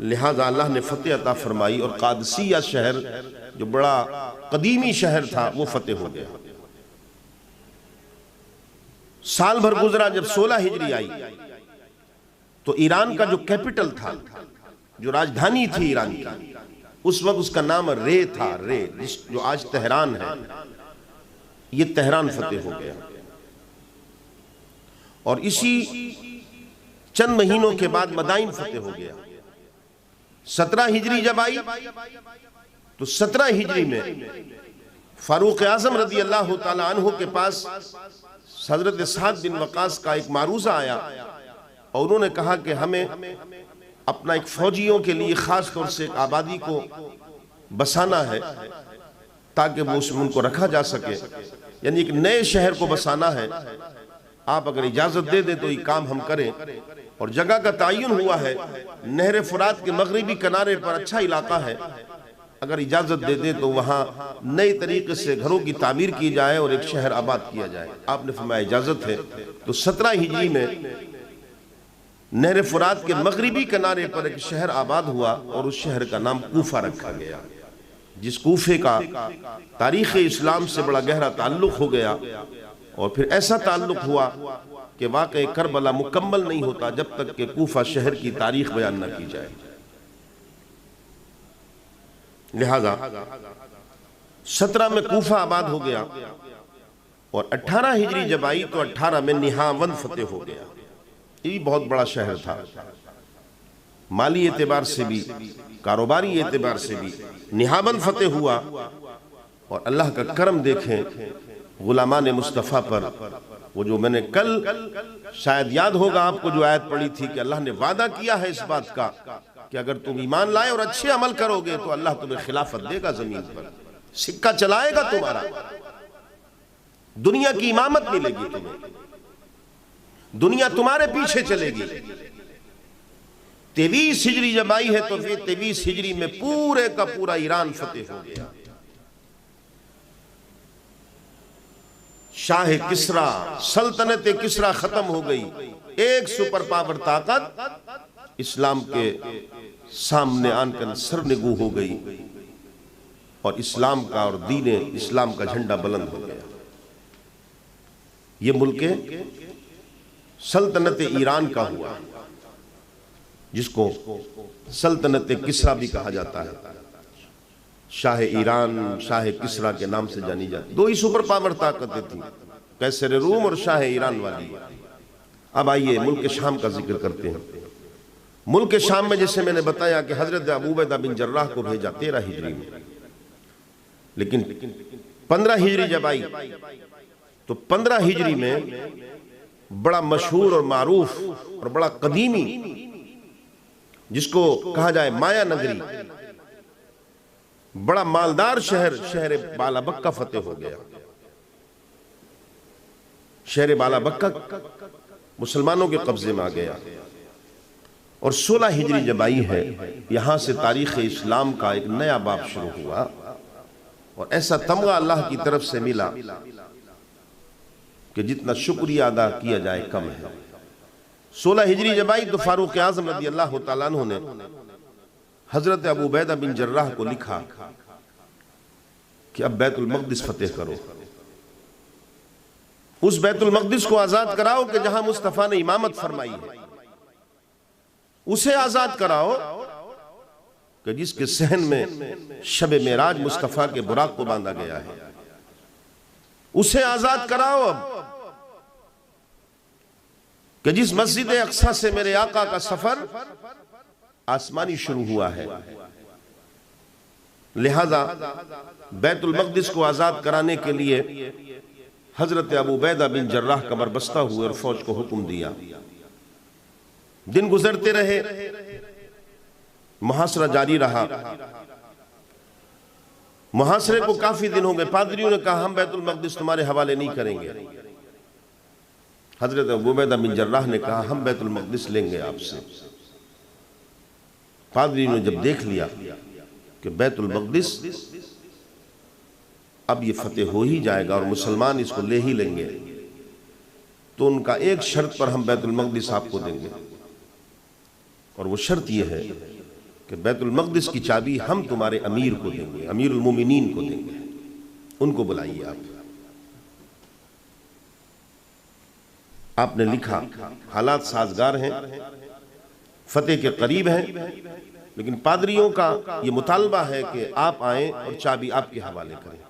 لہذا اللہ نے فتح عطا فرمائی، اور قادسیہ شہر جو بڑا قدیمی شہر تھا وہ فتح ہو گیا۔ سال بھر گزرا، جب 16 ہجری آئی تو ایران کا جو کیپٹل تھا، جو راجدھانی تھی ایران کی، اس وقت اس کا نام رے تھا، رے، جو آج تہران ہے، یہ تہران فتح ہو گیا۔ اور اسی چند مہینوں کے بعد مدائن فتح ہو گیا۔ 17 ہجری جب آئی تو 17 ہجری میں فاروق اعظم رضی اللہ تعالیٰ عنہ کے پاس حضرت سعد بن وقاص کا ایک معروضہ آیا، اور انہوں نے کہا کہ ہمیں اپنا ایک فوجیوں کے لیے خاص طور سے ایک آبادی کو بسانا ہے تاکہ وہ اس میں ان کو رکھا جا سکے، یعنی ایک نئے شہر کو بسانا ہے، آپ اگر اجازت دے دیں تو یہ کام ہم کریں۔ اور جگہ کا تعین ہوا ہے، نہر فرات کے مغربی کنارے پر اچھا علاقہ ہے، اگر اجازت دے دیں تو وہاں نئے طریقے سے گھروں کی تعمیر کی جائے اور ایک شہر آباد کیا جائے۔ آپ نے فرمایا اجازت ہے، تو 17 ہجری میں نہر فرات کے مغربی کنارے پر ایک شہر آباد ہوا، اور اس شہر کا نام کوفہ رکھا گیا، جس کوفے کا تاریخ اسلام سے بڑا گہرا تعلق ہو گیا۔ اور پھر ایسا تعلق ہوا کہ واقعہ کربلا مکمل نہیں ہوتا جب تک کہ کوفہ شہر کی تاریخ بیان نہ کی جائے۔ لہذا 17 میں کوفہ آباد ہو گیا، اور 18 ہجری جب آئی تو 18 میں نہاون فتح ہو گیا۔ یہ بہت بڑا شہر تھا، مالی اعتبار سے بھی، کاروباری اعتبار سے بھی نہاون فتح ہوا۔ اور اللہ کا کرم دیکھیں غلامان مصطفیٰ پر، وہ جو میں نے کل شاید یاد ہوگا آپ کو جو آیت پڑھی تھی کہ اللہ نے وعدہ کیا ہے اس بات کا کہ اگر تم ایمان لائے اور اچھے عمل کرو گے تو اللہ تمہیں خلافت دے گا زمین پر، سکہ چلائے گا تمہارا، دنیا کی امامت ملے گی تمہیں، دنیا تمہارے پیچھے چلے گی۔ 23 ہجری جب آئی ہے تو پھر 23 ہجری میں پورے کا پورا ایران فتح ہو گیا۔ شاہ کسرا، سلطنت کسرا ختم ہو گئی، ایک سپر پاور طاقت اسلام کے سامنے آن کر سرنگو ہو گئی، اور اسلام کا اور دین اسلام کا جھنڈا بلند ہو گیا۔ یہ ملک سلطنت ایران کا ہوا، جس کو سلطنت کسرا بھی کہا جاتا ہے۔ شاہ ایران شاہ کسرا کے نام سے جانی جاتی، 2 ہی سپر پاور طاقتیں تھیں، قیصر روم اور شاہ ایران والی۔ اب آئیے ملک شام کا ذکر کرتے ہیں۔ ملک شام میں جیسے میں نے بتایا کہ حضرت ابو عبیدہ بن جراح کو بھیجا 13 ہجری میں، لیکن 15 ہجری جب آئی تو 15 ہجری میں بڑا مشہور اور معروف اور بڑا قدیمی، جس کو کہا جائے مایا نگری، بڑا مالدار شہر بالا بکہ فتح ہو گیا۔ شہر بالا بکہ مسلمانوں کے قبضے میں آ گیا، اور 16 ہجری جب آئی ہے یہاں سے تاریخ اسلام کا ایک نیا باب شروع ہوا، اور ایسا تمغہ اللہ کی طرف سے ملا کہ جتنا شکریہ ادا کیا جائے کم ہے۔ 16 ہجری جب آئی تو فاروق اعظم رضی اللہ تعالیٰ عنہ نے حضرت ابو عبیدہ بن جراح کو لکھا کہ اب بیت المقدس فتح کرو، اس بیت المقدس کو آزاد کراؤ کہ جہاں مصطفیٰ نے امامت فرمائی ہے، اسے آزاد کراؤ کہ جس کے صحن میں شب معراج مصطفیٰ کے براق کو باندھا گیا ہے، اسے آزاد کراؤ اب کہ جس مسجد اقصی سے میرے آقا کا سفر آسمانی شروع ہوا ہے، لہذا بیت المقدس کو آزاد کرانے کے لیے حضرت ابو عبیدہ بن جراح کمر بستہ ہوئے اور فوج کو حکم دیا۔ دن گزرتے رہے، محاصرہ جاری رہا۔ محاصرے کو کافی دن ہو گئے، پادریوں نے کہا ہم بیت المقدس تمہارے حوالے نہیں کریں گے۔ حضرت ابو عبیدہ بن جراح نے کہا ہم بیت المقدس لیں گے آپ سے۔ پادریوں نے جب دیکھ لیا کہ بیت المقدس اب یہ فتح ہو ہی جائے گا اور مسلمان اس کو لے ہی لیں گے، تو ان کا ایک شرط پر ہم بیت المقدس آپ کو دیں گے، اور وہ شرط یہ ہے کہ بیت المقدس کی چابی ہم تمہارے امیر کو دیں گے، امیر المومنین کو دیں گے۔ ان کو بلائیے آپ نے لکھا حالات سازگار ہیں، فتح کے قریب ہیں، لیکن پادریوں کا یہ مطالبہ ہے کہ آپ آئیں اور چابی آپ کے حوالے کریں۔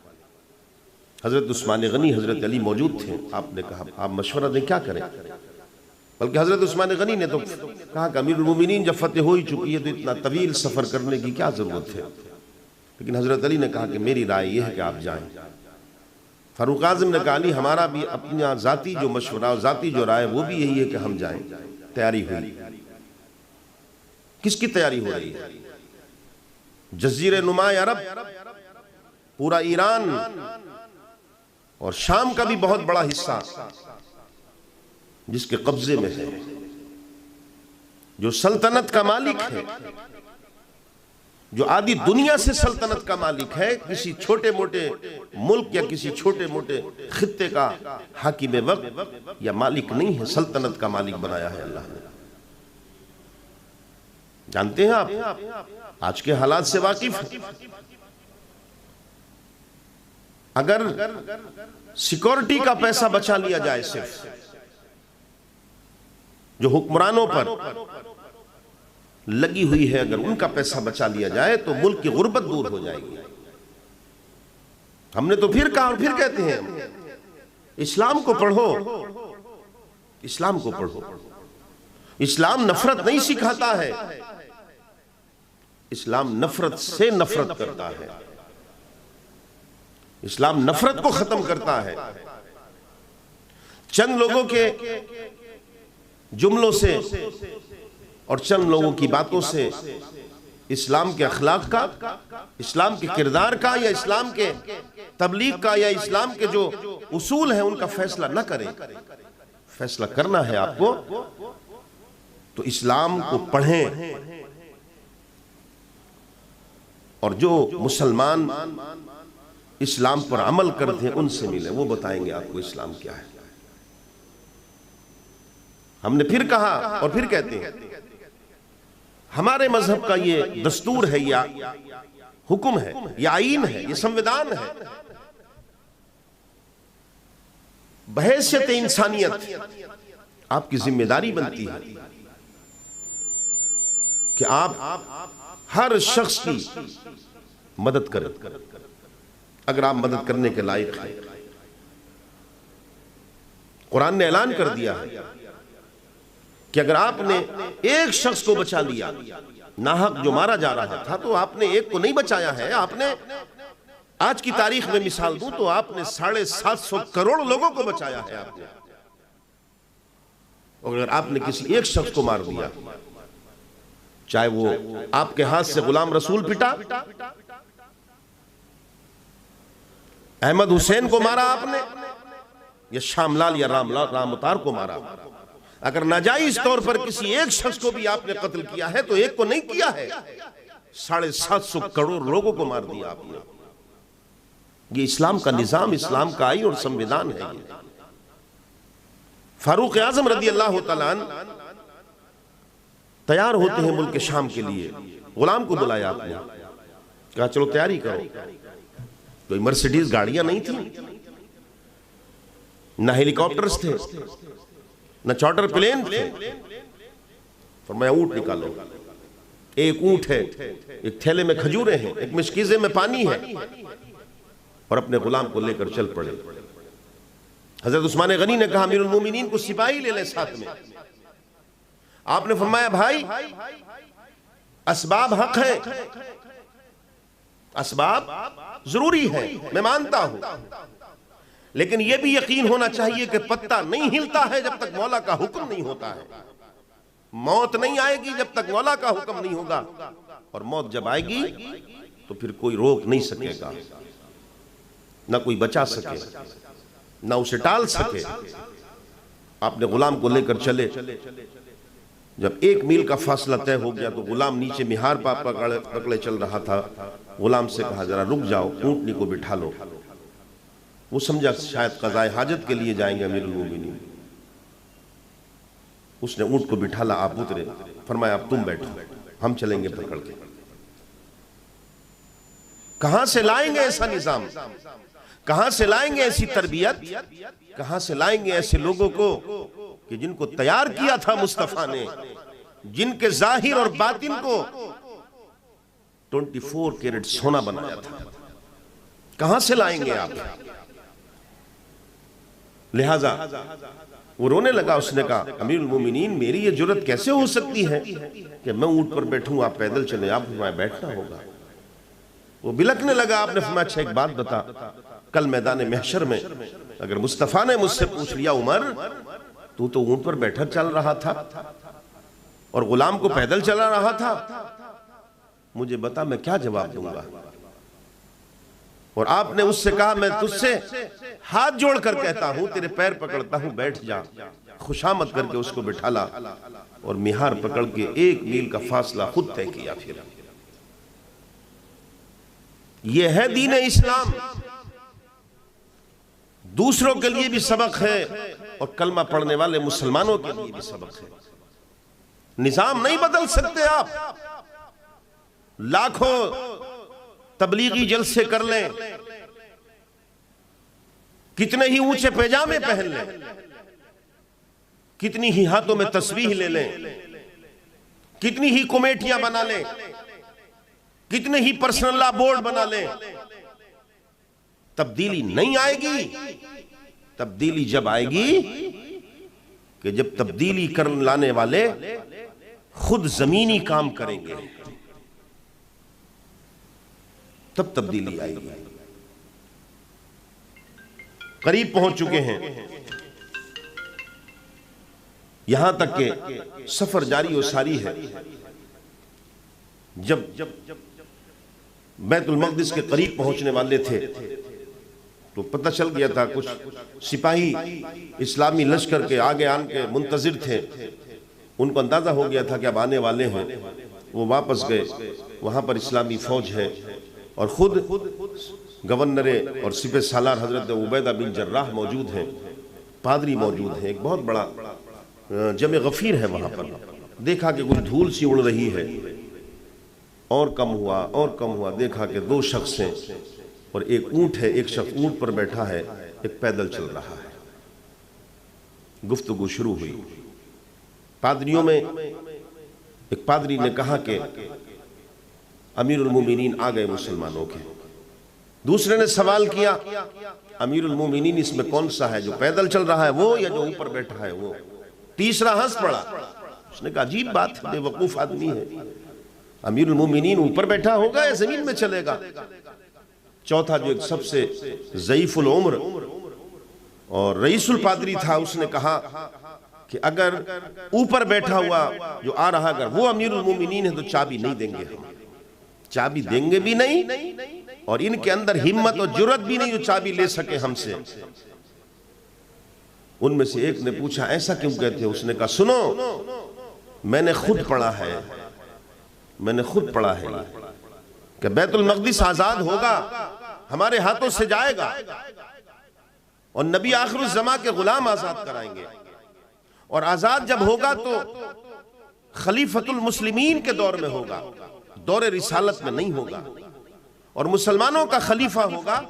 حضرت عثمان غنی، حضرت علی موجود تھے۔ آپ نے کہا آپ مشورہ دیں کیا کریں، بلکہ حضرت عثمان غنی نے تو کہا کہ امیر المومنین جب فتح ہو ہی چکی ہے تو اتنا طویل سفر کرنے کی کیا ضرورت ہے، لیکن حضرت علی نے کہا کہ میری رائے یہ ہے کہ آپ جائیں۔ فاروق اعظم نے کہا علی ہمارا بھی اپنا ذاتی جو مشورہ اور ذاتی جو رائے وہ بھی یہی ہے کہ ہم جائیں۔ تیاری ہوئی، کس کی تیاری ہو رہی ہے؟ جزیرہ نما عرب، پورا ایران اور شام کا بھی بہت بڑا حصہ جس کے قبضے میں ہے، جو سلطنت کا مالک ہے، جو آدھی دنیا سے سلطنت کا مالک ہے، کسی چھوٹے موٹے ملک یا کسی چھوٹے موٹے خطے کا حاکم وقت یا مالک نہیں ہے، سلطنت کا مالک بنایا ہے اللہ نے۔ جانتے ہیں آپ آج کے حالات سے واقف ہیں، اگر سیکورٹی کا پیسہ بچا لیا جائے، صرف جو حکمرانوں پر لگی ہوئی ہے اگر ان کا پیسہ بچا لیا جائے تو ملک کی غربت دور ہو جائے گی۔ ہم نے تو پھر کہا اور پھر کہتے ہیں اسلام کو پڑھو، اسلام کو پڑھو۔ اسلام نفرت نہیں سکھاتا ہے، اسلام نفرت سے نفرت کرتا ہے، اسلام نفرت کو ختم کرتا ہے۔ چند لوگوں کے جملوں سے اور چند لوگوں کی باتوں سے اسلام کے اخلاق کا، اسلام کے کردار کا، یا اسلام کے تبلیغ کا، یا اسلام کے جو اصول ہیں ان کا فیصلہ نہ کریں۔ فیصلہ کرنا ہے آپ کو تو اسلام کو پڑھیں، اور جو مسلمان اسلام پر عمل کرتے ہیں ان سے ملیں، وہ بتائیں گے آپ کو اسلام کیا ہے۔ ہم نے پھر کہا اور پھر کہتے ہیں ہمارے مذہب کا یہ دستور ہے، یا حکم ہے، یا آئین ہے، یہ سمویدان ہے۔ بحیثیت انسانیت آپ کی ذمہ داری بنتی ہے کہ آپ ہر شخص کی مدد کریں اگر آپ مدد کرنے کے لائق ہیں۔ قرآن نے اعلان کر دیا ہے کہ اگر آپ نے ایک شخص کو بچا لیا، ناحق جو مارا جا رہا تھا، تو آپ نے ایک کو نہیں بچایا ہے، آپ نے آج کی تاریخ میں مثال دوں تو آپ نے 750 کروڑ لوگوں کو بچایا ہے آپ نے۔ اور اگر آپ نے کسی ایک شخص کو مار دیا، چاہے وہ آپ کے ہاتھ سے غلام رسول پٹا، احمد حسین کو مارا آپ نے، یا شام لال یا رام اتار کو مارا، اگر ناجائز طور پر کسی ایک شخص کو بھی آپ نے قتل کیا ہے تو ایک کو نہیں کیا ہے، 750 کروڑ لوگوں کو مار دیا آپ نے۔ یہ اسلام کا نظام، اسلام کا آئین اور سمویدان ہے۔ یہ فاروق اعظم رضی اللہ تعالیٰ عنہ تیار ہوتے ہیں ملک شام کے لیے، غلام کو بلایا آپ نے، کہا چلو تیاری کرو۔ کوئی مرسیڈیز گاڑیاں نہیں تھیں، نہ ہیلی کاپٹرز تھے، نہ چارٹر پلین تھے۔ فرمایا اونٹ نکالو، ایک اونٹ ہے، ایک تھیلے میں کھجوریں ہیں، ایک مشکیزے میں پانی ہے، اور اپنے غلام کو لے کر چل پڑے۔ حضرت عثمان غنی نے کہا امیر المومنین کو سپاہی لے لیں ساتھ میں. آپ نے فرمایا بھائی اسباب حق ہے، اسباب ضروری ہے، میں مانتا ہوں، لیکن یہ بھی یقین ہونا چاہیے کہ پتہ نہیں ہلتا ہے جب تک مولا کا حکم نہیں ہوتا ہے. موت نہیں آئے گی جب تک مولا کا حکم نہیں ہوگا، اور موت جب آئے گی تو پھر کوئی روک نہیں سکے گا، نہ کوئی بچا سکے، نہ اسے ٹال سکے. آپ نے غلام کو لے کر چلے. جب 1 میل کا فاصلہ طے ہو گیا تو غلام نیچے مہار پا پکڑے چل رہا تھا. غلام سے کہا ذرا رک جاؤ، اونٹنی کو بٹھا لو. وہ سمجھا شاید قضائے حاجت کے لیے جائیں گے امیر المومنین. اس نے اونٹ کو بٹھالا، آپ اترے، فرمایا اب تم بیٹھو، ہم چلیں گے پکڑ کے. کہاں سے لائیں گے ایسا نظام؟ کہاں سے لائیں گے ایسی تربیت؟ کہاں سے لائیں گے ایسے لوگوں کو کہ جن کو تیار کیا تھا مصطفیٰ نے، جن کے ظاہر اور باطن کو 24 کیرٹ سونا بنایا تھا؟ کہاں سے لائیں گے آپ؟ لہذا وہ رونے لگا. اس نے کہا امیر المومنین میری یہ جرت کیسے ہو سکتی ہے کہ میں اونٹ پر بیٹھوں آپ پیدل چلیں؟ آپ فرمایا بیٹھنا ہوگا. وہ بلکنے لگا. آپ نے فرمایا اچھا ایک بات بتا، کل میدان محشر میں اگر مصطفیٰ نے مجھ سے پوچھ لیا عمر تو اونٹ پر بیٹھا چل رہا تھا اور غلام کو پیدل چلا رہا تھا، مجھے بتا میں کیا جواب دوں گا؟ اور آپ نے اس سے کہا میں تجھ سے ہاتھ جوڑ کر کہتا ہوں، تیرے پیر پکڑتا ہوں، بیٹھ جا. خوشامد کر کے اس کو بٹھالا اور مہار پکڑ کے 1 میل کا فاصلہ خود طے کیا. پھر یہ ہے دین اسلام. دوسروں کے لیے بھی سبق ہے اور کلمہ پڑھنے والے مسلمانوں کے لیے بھی سبق ہے. نظام نہیں بدل سکتے آپ. لاکھوں تبلیغی جلسے کر لیں، کتنے ہی اونچے پیجامے پہن لیں، کتنی ہی ہاتھوں میں تسبیح لے لیں، کتنی ہی کمیٹیاں بنا لیں، کتنے ہی پرسنل لا بورڈ بنا لیں، تبدیلی نہیں آئے گی. تبدیلی جب آئے گی کہ جب تبدیلی لانے والے خود زمینی کام کریں گے، تب تبدیلی آئے گی. قریب پہنچ چکے ہیں، یہاں تک کہ سفر جاری و ساری ہے. جب بیت المقدس کے قریب پہنچنے والے تھے تو پتہ چل گیا تھا کچھ سپاہی اسلامی لشکر کے آگے آن کے منتظر تھے. ان کو اندازہ ہو گیا تھا کہ اب آنے والے ہیں. وہ واپس گئے، وہاں پر اسلامی فوج ہے اور خود گورنر اور سپہ سالار حضرت عبیدہ بن جراح موجود ہیں، پادری موجود ہیں. ایک بہت بڑا جمع غفیر ہے وہاں پر. دیکھا کہ کچھ دھول سی اڑ رہی ہے، اور کم ہوا اور کم ہوا. دیکھا کہ 2 شخص ہیں اور ایک اونٹ ہے، ایک شخص اونٹ پر بیٹھا ہے، ایک پیدل چل رہا ہے. گفتگو شروع ہوئی. پادریوں میں ایک پادری نے کہا کہ امیر المومنین آ گئے مسلمانوں کے. دوسرے نے سوال کیا امیر المومنین اس میں کون سا ہے، جو پیدل چل رہا ہے وہ یا جو اوپر بیٹھا ہے وہ؟ تیسرا ہنس پڑا. اس نے کہا عجیب بات ہے، بے وقوف آدمی ہے، امیر المومنین اوپر بیٹھا ہوگا یا زمین میں چلے گا؟ چوتھا جو ایک سب سے ضعیف العمر اور رئیس الپادری تھا، اس نے کہا کہ اگر اوپر بیٹھا ہوا جو آ رہا اگر وہ امیر المومنین ہے تو چابی نہیں دیں گے، ہم چابی دیں گے بھی نہیں، اور ان کے اندر ہمت اور جرت بھی نہیں جو چابی لے سکے ہم سے. ان میں سے ایک نے پوچھا ایسا کیوں کہتے ہیں؟ اس نے کہا سنو، میں نے خود پڑھا ہے کہ بیت المقدس آزاد ہوگا، ہمارے ہاتھوں سے جائے گا، اور نبی آخر الزمان کے غلام آزاد کرائیں گے. اور آزاد جب ہوگا تو خلیفۃ المسلمین کے دور میں ہوگا، دور رسالت میں نہیں ہوگا، اور مسلمانوں کا خلیفہ ہوگا.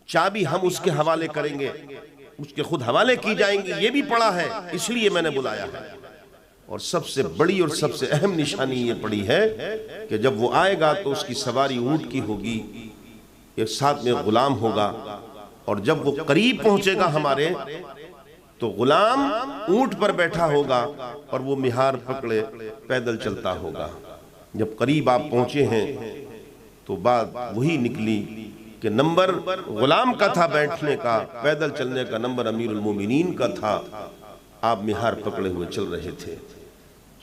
چابی ہم اس کے حوالے کریں گے، اس کے خود حوالے کی جائیں گی. یہ بھی پڑھا ہے، اس لیے میں نے بلایا ہے. اور سب سے بڑی اور سب سے اہم نشانی یہ پڑی ہے کہ جب وہ آئے گا تو اس کی سواری اونٹ کی ہوگی، ایک ساتھ میں غلام ہوگا، اور جب وہ قریب پہنچے گا ہمارے تو غلام اونٹ پر بیٹھا ہوگا اور وہ مہار پکڑے پیدل چلتا ہوگا۔ جب قریب آپ پہنچے ہیں تو بات وہی نکلی کہ نمبر غلام کا تھا بیٹھنے کا، پیدل چلنے کا نمبر امیر المومنین کا تھا۔ آپ مہار پکڑے ہوئے چل رہے تھے،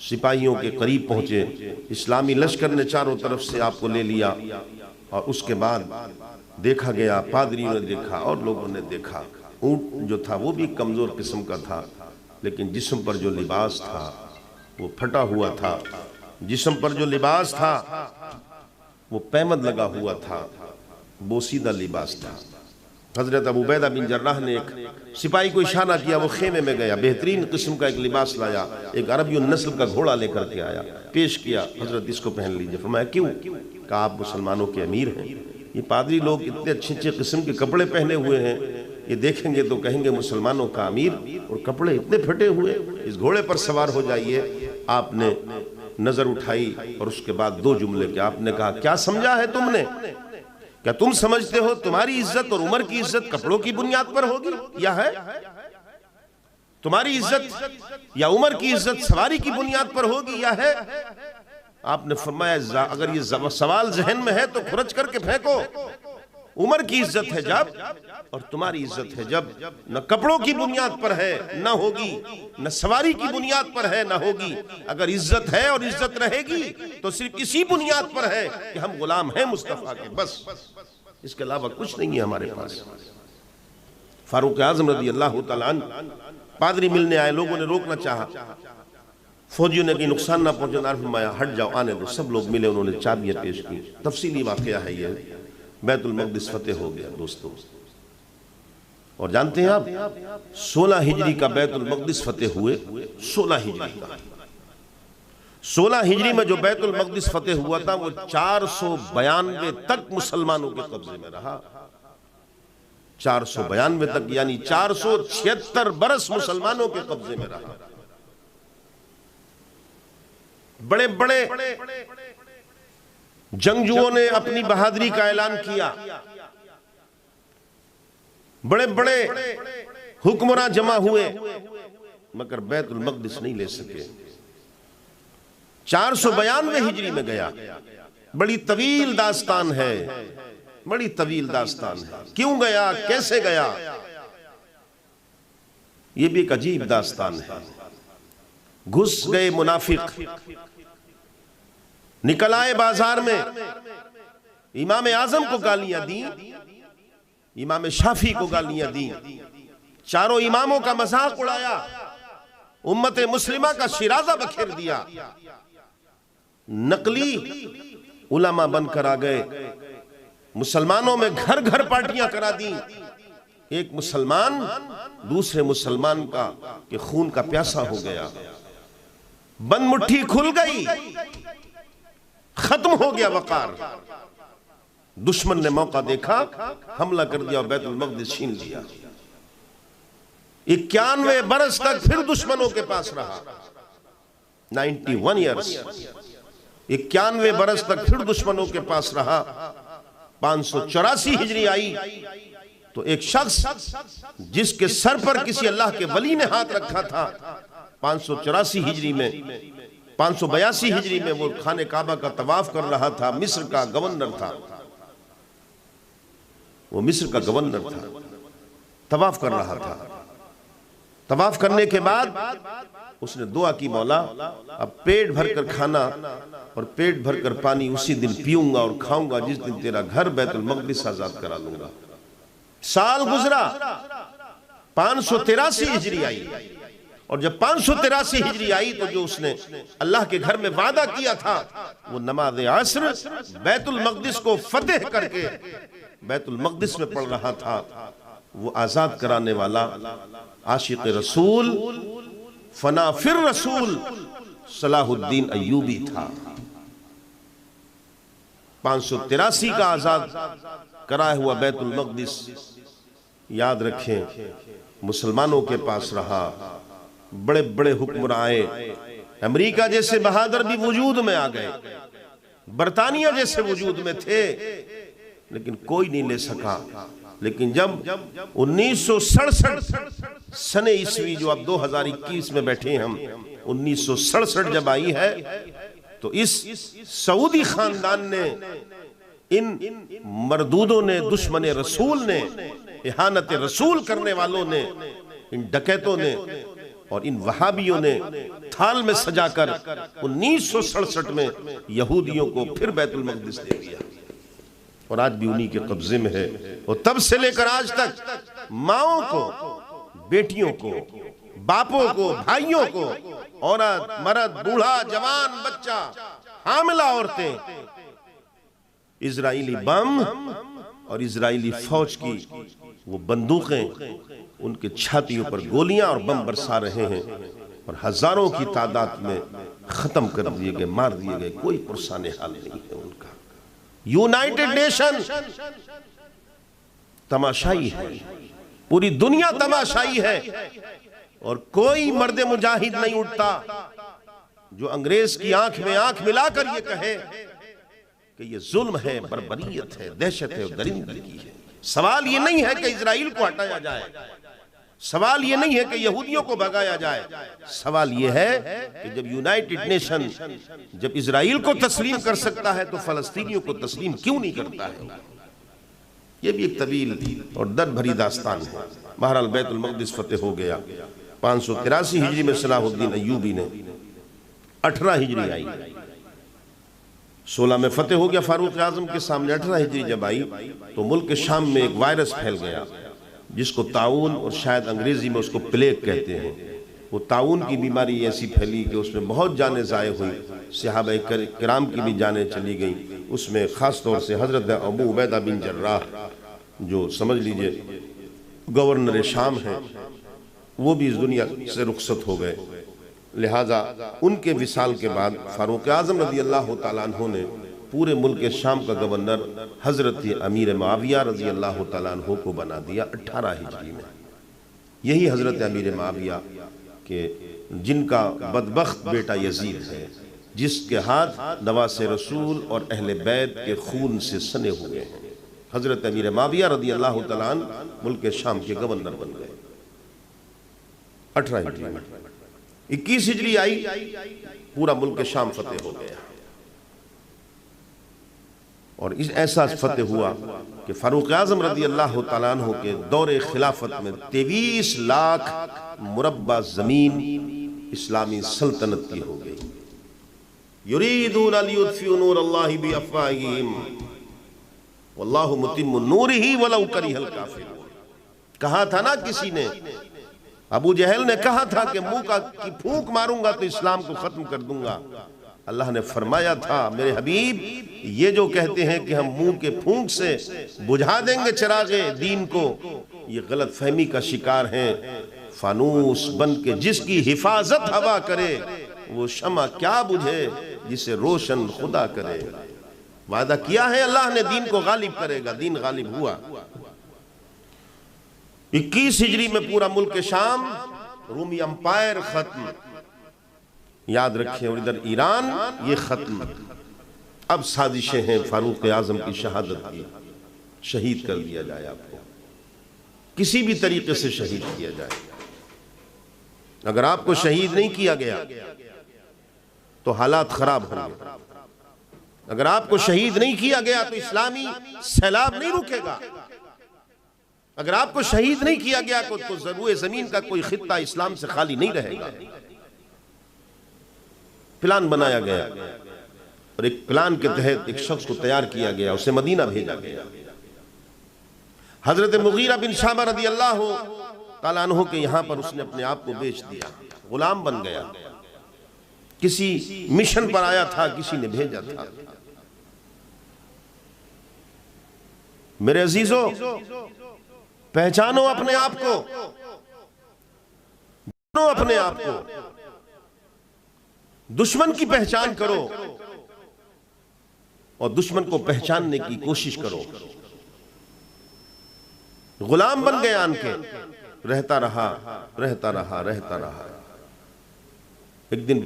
سپاہیوں کے قریب پہنچے، اسلامی لشکر نے چاروں طرف سے آپ کو لے لیا، اور اس کے بعد دیکھا گیا، پادریوں نے دیکھا اور لوگوں نے دیکھا، اونٹ جو تھا وہ بھی کمزور قسم کا تھا، لیکن جسم پر جو لباس تھا وہ پھٹا ہوا تھا، جسم پر جو لباس تھا وہ پیمد لگا ہوا تھا، بوسیدہ لباس تھا۔ حضرت ابو عبیدہ بن جراح نے ایک سپاہی کو اشارہ کیا، وہ خیمے میں گیا، بہترین قسم کا ایک لباس لایا، ایک عربی النسل کا گھوڑا لے کر کے آیا، پیش کیا، حضرت اس کو پہن لیجئے۔ فرمایا کیوں؟ کہا آپ مسلمانوں کے امیر ہیں، یہ پادری لوگ اتنے اچھے قسم کے کپڑے پہنے ہوئے ہیں، یہ دیکھیں گے تو کہیں گے مسلمانوں کا امیر، اور کپڑے اتنے پھٹے ہوئے، اس گھوڑے پر سوار ہو جائیے۔ آپ نے نظر اٹھائی اور اس کے بعد دو جملے کے آپ نے کہا کیا سمجھا ہے تم نے؟ کیا تم سمجھتے ہو تمہاری عزت اور عمر کی عزت کپڑوں کی بنیاد پر ہوگی یا ہے؟ تمہاری عزت یا عمر کی عزت سواری کی بنیاد پر ہوگی یا ہے؟ آپ نے فرمایا اگر یہ سوال ذہن میں ہے تو کھرچ کر کے پھینکو۔ عمر کی عزت ہے جب اور تمہاری عزت ہے جب نہ کپڑوں کی بنیاد پر ہے نہ ہوگی، نہ سواری کی بنیاد پر ہے نہ ہوگی۔ اگر عزت ہے اور عزت رہے گی تو صرف اسی بنیاد پر ہے کہ ہم غلام ہیں مصطفیٰ کے، بس اس کے علاوہ کچھ نہیں ہے ہمارے پاس۔ فاروق اعظم رضی اللہ تعالیٰ عنہ پادری ملنے آئے، لوگوں نے روکنا چاہا، فوجیوں نے کہ نقصان نہ پہنچے، فرمایا ہٹ جاؤ آنے دو۔ سب لوگ ملے، انہوں نے چابیاں پیش کی، تفصیلی واقعہ ہے یہ۔ بیت المقدس فتح ہو گیا دوستو، اور جانتے ہیں آپ 16 ہجری کا بیت المقدس فتح ہوئے، 16 ہجری کا، 16 ہجری میں جو بیت المقدس فتح ہوا تھا وہ 492 تک مسلمانوں کے قبضے میں رہا، 492 تک، یعنی 476 برس مسلمانوں کے قبضے میں رہا۔ بڑے بڑے جنگجوؤں نے اپنی بہادری کا اعلان کیا، بڑے بڑے حکمراں جمع ہوئے، مگر بیت المقدس نہیں لے سکے۔ 492 ہجری میں گیا۔ بڑی طویل داستان ہے، بڑی طویل داستان ہے، کیوں گیا، کیسے گیا، یہ بھی ایک عجیب داستان ہے۔ گھس گئے منافق، نکل آئے بازار میں، امام اعظم کو گالیاں دیں، امام شافعی کو گالیاں دیں، چاروں اماموں کا مذاق اڑایا، امت مسلمہ کا شیرازہ بکھیر دیا، نقلی علماء بن کر آ گئے، مسلمانوں میں گھر گھر پارٹیاں کرا دیں، ایک مسلمان دوسرے مسلمان کا کہ خون کا پیاسا ہو گیا، بند مٹھی کھل گئی، ختم ہو گیا وقار۔ دشمن نے موقع دیکھا، حملہ کر دیا اور بیت المقدس چھین لیا۔ 91 برس تک پھر دشمنوں کے پاس رہا، 91 ایئرز، 91 برس تک پھر دشمنوں کے پاس رہا۔ 584 ہجری آئی تو ایک شخص جس کے سر پر کسی اللہ کے ولی نے ہاتھ رکھا تھا، 584 ہجری میں، 582 ہجری میں وہ خانہ کعبہ کا طواف کر رہا تھا، مصر کا گورنر تھا، وہ مصر کا گورنر تھا، طواف کر رہا تھا۔ طواف کرنے کے بعد اس نے دعا کی، مولا اب پیٹ بھر کر کھانا اور پیٹ بھر کر پانی اسی دن پیوں گا اور کھاؤں گا جس دن تیرا گھر بیت المقدس آزاد کرا لوں گا۔ سال گزرا، 583 ہجری آئی، اور جب 583 ہجری آئی تو جو اس نے اللہ کے گھر میں وعدہ کیا تھا وہ نماز عصر بیت المقدس کو فتح کر کے بیت المقدس میں پڑھ رہا تھا۔ وہ آزاد کرانے والا عاشق رسول فنا فر رسول صلاح الدین ایوبی تھا۔ 583 کا آزاد کرائے ہوا بیت المقدس یاد رکھیں مسلمانوں کے پاس رہا۔ بڑے بڑے حکمراں آئے، امریکہ جیسے بہادر بھی وجود میں آ گئے، برطانیہ جیسے وجود میں تھے، لیکن کوئی نہیں لے سکا۔ لیکن جب 1967 سن عیسوی جو اب 2021 میں بیٹھے ہیں ہم، 1967 جب آئی ہے تو اس سعودی خاندان نے، ان مردودوں نے، دشمن رسول نے، اہانت رسول کرنے والوں نے، ان ڈکیتوں نے اور ان وہابیوں نے تھال میں سجا کر 1967 میں یہودیوں کو پھر بیت المقدس دے دیا، اور آج بھی انہی کے قبضے میں ہے۔ اور تب سے لے کر آج تک ماؤں کو، بیٹیوں کو، باپوں کو، بھائیوں کو، عورت، مرد، بوڑھا، جوان، بچہ، حاملہ عورتیں، اسرائیلی بم اور اسرائیلی فوج کی وہ بندوقیں ان کے چھاتیوں پر گولیاں اور بم برسا رہے ہیں، اور ہزاروں کی تعداد میں ختم کر دیے گئے، مار دیے گئے۔ کوئی پرسان حال نہیں ہے ان کا۔ یونائٹڈ نیشن تماشائی ہے، پوری دنیا تماشائی ہے، اور کوئی مرد مجاہد نہیں اٹھتا جو انگریز کی آنکھ میں آنکھ ملا کر یہ کہے کہ یہ ظلم ہے، بربریت ہے، دہشت ہے، درندگی ہے۔ سوال یہ نہیں ہے کہ اسرائیل کو ہٹایا جائے، سوال یہ نہیں ہے کہ یہودیوں کو بھگایا جائے، سوال یہ ہے کہ جب یونائٹڈ نیشن جب اسرائیل کو تسلیم کر سکتا ہے تو فلسطینیوں کو تسلیم کیوں نہیں کرتا ہے؟ یہ بھی ایک طویل اور درد بھری داستان ہے۔ بہرحال بیت المقدس فتح ہو گیا۔ 583 ہجری میں صلاح الدین ایوبی نے، 18 ہجری آئی، 16 میں فتح ہو گیا فاروق اعظم کے سامنے۔ 18 ہجری جب آئی تو ملک شام میں ایک وائرس پھیل گیا جس کو طاعون، اور شاید انگریزی میں اس کو پلیگ کہتے ہیں۔ وہ طاعون کی بیماری ایسی پھیلی کہ اس میں بہت جانیں ضائع ہوئی، صحابہ کرام کی بھی جانیں چلی گئیں۔ اس میں خاص طور سے حضرت ابو عبیدہ بن جراح جو سمجھ لیجئے گورنر شام ہیں، وہ بھی اس دنیا سے رخصت ہو گئے۔ لہٰذا ان کے وصال کے بعد فاروق اعظم رضی اللہ تعالیٰ عنہ نے پورے ملک شام کا گورنر حضرت امیر معاویہ رضی اللہ تعالیٰ عنہ کو بنا دیا 18 ہجری میں۔ یہی حضرت امیر معاویہ کہ جن کا بدبخت بیٹا یزید ہے، جس کے ہاتھ نواس رسول اور اہل بیت کے خون سے سنے ہوئے ہیں۔ حضرت امیر معاویہ رضی اللہ تعالیٰ عنہ ملک شام کے گورنر بن گئے 18 ہجری میں۔ 21 ہجری آئی، پورا ملک شام فتح ہو گیا، اور اس ایسا فتح ہوا کہ فاروق اعظم رضی اللہ تعالیٰ عنہ کے دور خلافت میں 23 لاکھ مربع زمین اسلامی سلطنت کی ہو گئی۔ یریدون لیطفئوا نور اللہ بافواہہم واللہ متم نورہ ولو کرہ الکافرون۔ کہا تھا نا کسی نے، ابو جہل نے کہا تھا کہ منہ کی پھونک ماروں گا تو اسلام کو ختم کر دوں گا۔ اللہ نے فرمایا تھا میرے حبیب یہ جو کہتے ہیں کہ ہم منہ کے پھونک سے بجھا دیں گے چراغ دین کو، یہ غلط فہمی کا شکار ہیں۔ فانوس بن کے جس کی حفاظت ہوا کرے وہ شمع کیا بجھے جسے روشن خدا کرے۔ وعدہ کیا ہے اللہ نے دین کو غالب کرے گا، دین غالب ہوا۔ 21 ہجری میں پورا ملک شام، رومی امپائر ختم، یاد رکھیں، اور ادھر ایران یہ ختم۔ اب سازشیں ہیں فاروق اعظم کی شہادت کی، شہید کر دیا جائے آپ کو، کسی بھی طریقے سے شہید کیا جائے۔ اگر آپ کو شہید نہیں کیا گیا تو حالات خراب ہوں گے۔ اگر آپ کو شہید نہیں کیا گیا تو اسلامی سیلاب نہیں رکے گا۔ اگر آپ کو شہید نہیں کیا گیا تو ضروع زمین کا کوئی خطہ اسلام سے خالی نہیں رہے گا۔ پلان بنایا گیا، اور ایک پلان کے تحت ایک شخص کو تیار کیا گیا، اسے مدینہ بھیجا گیا۔ حضرت مغیرہ بن شعبہ رضی اللہ تعالیٰ عنہ کے یہاں پر اس نے اپنے آپ کو بیچ دیا، غلام بن گیا۔ کسی مشن پر آیا تھا، کسی نے بھیجا تھا۔ میرے عزیزو، پہچانو اپنے آپ کو، جانو اپنے آپ کو، دشمن کی پہچان کرو اور دشمن کو پہچاننے کی کوشش کرو۔ غلام بن گئے آن کے، رہتا رہا رہتا رہا رہتا رہا۔ ایک دن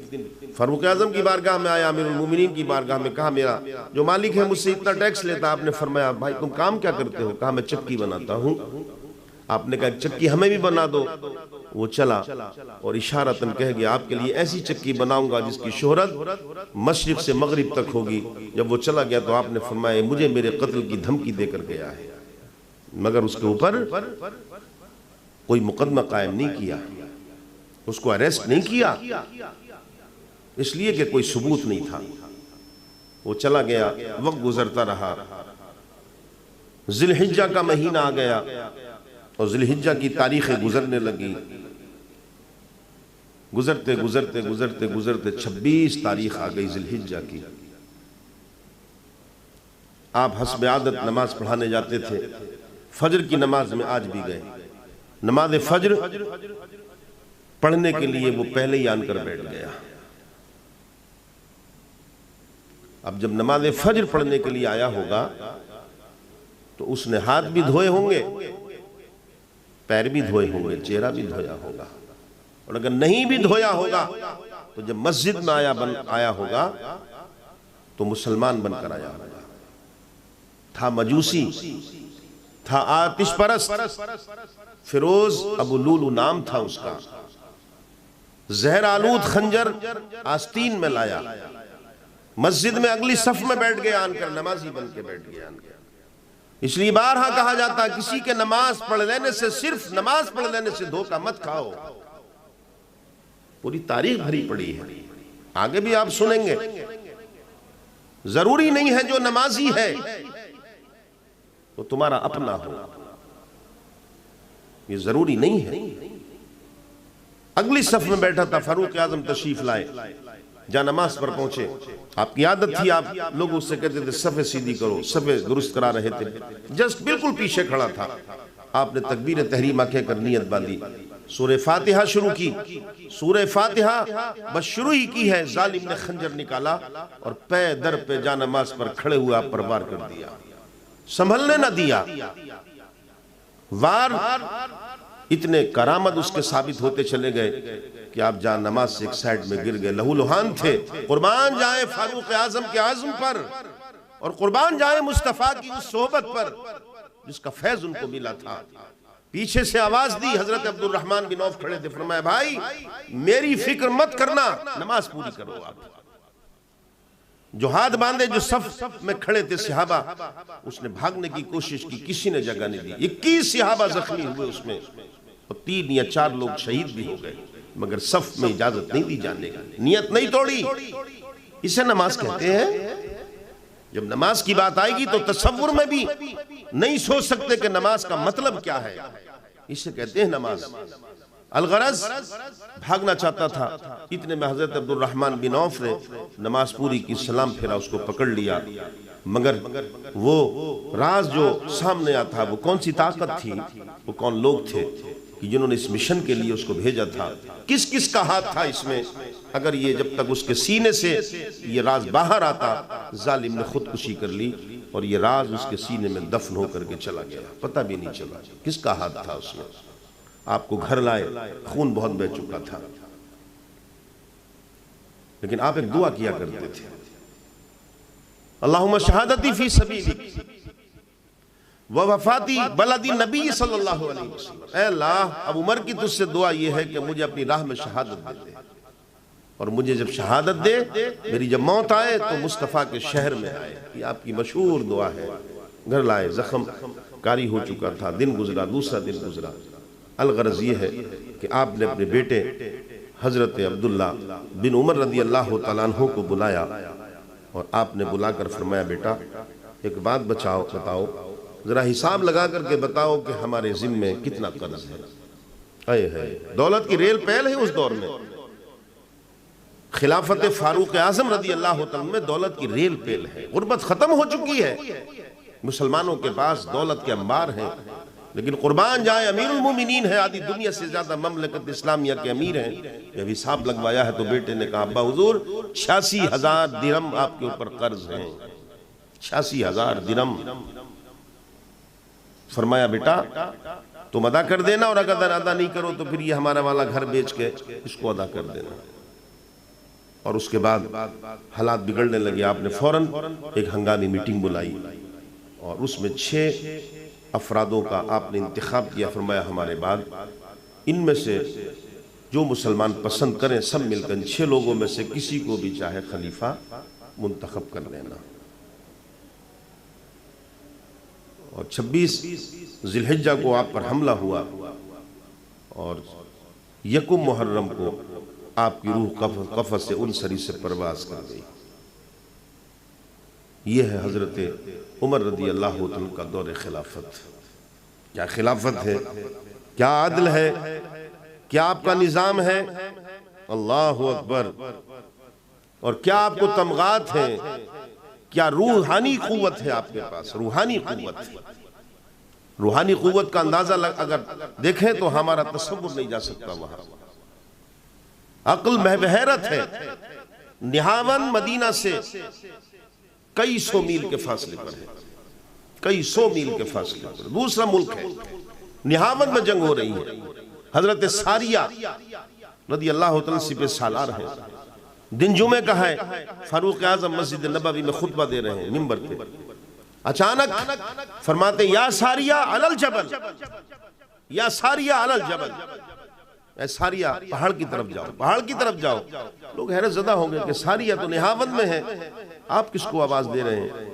فاروق اعظم کی بارگاہ میں آیا، امیر المومنین کی بارگاہ میں، کہا میرا جو مالک ہے مجھ سے اتنا ٹیکس لیتا. آپ نے فرمایا بھائی تم کام کیا کرتے ہو؟ کہا میں چکی بناتا ہوں. آپ نے کہا ایک چکی ہمیں بھی بنا دو. وہ چلا اور اشارتاً کہہ گیا آپ کے لیے ایسی چکی بناؤں گا جس کی شہرت مشرق سے مغرب تک ہوگی. جب وہ چلا گیا تو آپ نے فرمایا مجھے میرے قتل کی دھمکی دے کر گیا ہے، مگر اس کے اوپر کوئی مقدمہ قائم نہیں کیا، اس کو اریسٹ نہیں کیا، اس لیے کہ کوئی ثبوت نہیں تھا. وہ چلا گیا، وقت گزرتا رہا، ذی الحجہ کا مہینہ آ گیا اور ذی الحجہ کی تاریخیں گزرنے لگی. گزرتے گزرتے گزرتے گزرتے 26 تاریخ آ گئی ذی الحجہ کی. آپ حسب عادت نماز پڑھانے جاتے تھے. فجر کی نماز میں آج بھی گئے. نماز فجر پڑھنے کے لیے وہ پہلے ہی آن کر بیٹھ گیا. اب جب نماز فجر پڑھنے کے لیے آیا ہوگا تو اس نے ہاتھ بھی دھوئے ہوں گے، پیر بھی دھوئے ہوں گے، چہرہ بھی دھویا ہوگا. اور اگر نہیں بھی دھویا ہوگا تو جب مسجد میں آیا ہوگا تو مسلمان بن کر آیا ہوگا. تھا مجوسی، تھا آتش پرست. فیروز ابو لولو نام تھا اس کا. زہر آلود خنجر آستین میں لایا، مسجد میں اگلی صف میں بیٹھ گیا، آن کر نمازی بن کے بیٹھ گیا. اس لیے بارہا کہا جاتا ہے کسی کے نماز پڑھ لینے سے، صرف نماز پڑھ لینے سے دھوکہ مت کھاؤ. پوری تاریخ بھری پڑی ہے، آگے بھی آپ سنیں گے. ضروری نہیں ہے جو نمازی ہے تو تمہارا اپنا ہو، یہ ضروری نہیں ہے. اگلی صف میں بیٹھا تھا، فاروق اعظم تشریف لائے، جہاں نماز پر پہنچے. آپ کی عادت تھی، آپ لوگ اس سے کہتے تھے صفیں سیدھی کرو، صفیں درست کرا رہے تھے. جسٹ بالکل پیچھے کھڑا تھا. آپ نے تکبیر تحریمہ کہہ کر نیت باندھی، سورہ فاتحہ شروع کی. سورہ فاتحہ بس شروع ہی کی ہے، ظالم نے خنجر نکالا اور پے در پہ جا نماز پر کھڑے ہوئے آپ پر وار کر دیا، سنبھلنے نہ دیا. وار اتنے کرامت اس کے ثابت ہوتے چلے گئے کہ آپ جان نماز سے ایک سائڈ میں گر گئے. لہو لہان تھے. قربان جائیں فاروق اعظم کے عزم پر، اور قربان جائیں مصطفیٰ کی اس صحبت پر جس کا فیض ان کو ملا تھا. پیچھے سے آواز دی، حضرت عبد الرحمن بن عوف کھڑے تھے. فرمایا بھائی میری فکر مت کرنا، نماز پوری کرو. آپ جو ہاتھ باندھے، جو صف میں کھڑے تھے صحابہ، اس نے بھاگنے کی کوشش کی، کسی نے جگہ نہیں دی. 21 صحابہ زخمی ہوئے اس میں، اور 3 یا 4 لوگ شہید بھی ہو گئے، مگر صف میں اجازت نہیں دی جانے کی، نیت نہیں توڑی. اسے نماز کہتے ہیں. جب نماز کی بات آئے گی تو تصور میں بھی نہیں سوچ سکتے کہ نماز کا مطلب کیا ہے. اسے کہتے ہیں نماز. الغرض بھاگنا چاہتا تھا، اتنے میں حضرت عبد الرحمن بن عوف نے نماز پوری کی، سلام پھیرا، اس کو پکڑ لیا. مگر وہ راز جو سامنے آتا تھا، وہ کون سی طاقت تھی، وہ کون لوگ تھے کہ جنہوں نے اس مشن کے لیے اس کو بھیجا تھا، کس کس کا ہاتھ تھا اس میں. اگر یہ جب تک اس کے سینے سے یہ راز باہر آتا، ظالم نے خودکشی کر لی اور یہ راز اس کے سینے میں دفن ہو کر کے چلا گیا. پتہ بھی نہیں چلا کس کا ہاتھ تھا اس میں. آپ کو گھر لائے، خون بہت بہہ چکا تھا، لیکن آپ ایک دعا کیا کرتے تھے، اللہم شہادتی فی سبیلک ووفاتی بلدی نبی صلی اللہ علیہ وسلم. اے اللہ، اب عمر کی تجھ سے دعا یہ ہے کہ مجھے اپنی راہ میں شہادت دے دے، اور مجھے جب شہادت دے، میری جب موت آئے تو مصطفیٰ کے شہر میں آئے. یہ آپ کی مشہور دعا ہے. گھر لائے، زخم کاری ہو چکا تھا، دن گزرا، دوسرا دن گزرا. الغرض یہ ہے کہ آپ نے اپنے بیٹے حضرت عبداللہ بن عمر رضی اللہ تعالیٰ عنہ کو بلایا، اور آپ نے بلا کر فرمایا بیٹا ایک بات بتاؤ، ذرا حساب لگا کر کے بتاؤ کہ ہمارے ذمے کتنا قرض ہے. دولت کی ریل پیل ہے اس دور میں. خلافت فاروق اعظم رضی اللہ تعالیٰ میں دولت کی ریل پیل ہے. غربت ختم ہو چکی ہے، مسلمانوں کے پاس دولت کے انبار ہیں، لیکن قربان جائے امیر المومنین ہے، آدھی دنیا سے زیادہ مملکت اسلامیہ کے امیر ہیں. جب حساب لگوایا ہے تو بیٹے نے کہا ابا حضور 86,000 درہم آپ کے اوپر قرض ہیں. 86,000 درہم. فرمایا بیٹا تم ادا کر دینا، اور اگر ادا نہیں کرو تو پھر یہ ہمارا والا گھر بیچ کے اس کو ادا کر دینا. اور اس کے بعد حالات بگڑنے لگے، آپ نے فوراً ایک ہنگامی میٹنگ بلائی اور اس میں 6 افرادوں کا آپ نے انتخاب کیا، فرمایا ہمارے بعد ان میں سے جو مسلمان پسند کریں سب مل کر 6 لوگوں میں سے کسی کو بھی چاہے خلیفہ منتخب کر لینا۔ اور 26 ذی الحجہ کو آپ پر حملہ ہوا اور 1 محرم کو آپ کی روح قفس سے انصری سے پرواز کر گئی۔ یہ ہے حضرت عمر رضی اللہ عنہ کا دور خلافت۔ کیا خلافت ہے، کیا عدل ہے، کیا آپ کا نظام ہے، اللہ اکبر، اور کیا آپ کو تمغات ہیں، کیا روحانی قوت ہے آپ کے پاس، روحانی قوت۔ روحانی قوت کا اندازہ اگر دیکھیں تو ہمارا تصور نہیں جا سکتا وہاں۔ عقل محو حیرت ہے۔ نہاون مدینہ سے کئی سو میل کے فاصلے پر ہے، کئی سو میل کے فاصلے پر دوسرا ملک ہے، نہاون میں جنگ ہو رہی ہے۔ حضرت ساریہ رضی اللہ عنہ سپہ سالار ہیں، دن جمعہ کا ہے، فاروق اعظم مسجد نبوی میں خطبہ دے رہے ہیں منبر پہ، اچانک فرماتے یا ساریہ علی الجبل، یا ساریہ علی الجبل، اے ساریہ پہاڑ کی طرف جاؤ، پہاڑ کی طرف جاؤ۔ لوگ حیرت زدہ ہوں گے کہ ساریہ تو نہاون میں ہے، آپ کس کو آواز دے رہے ہیں؟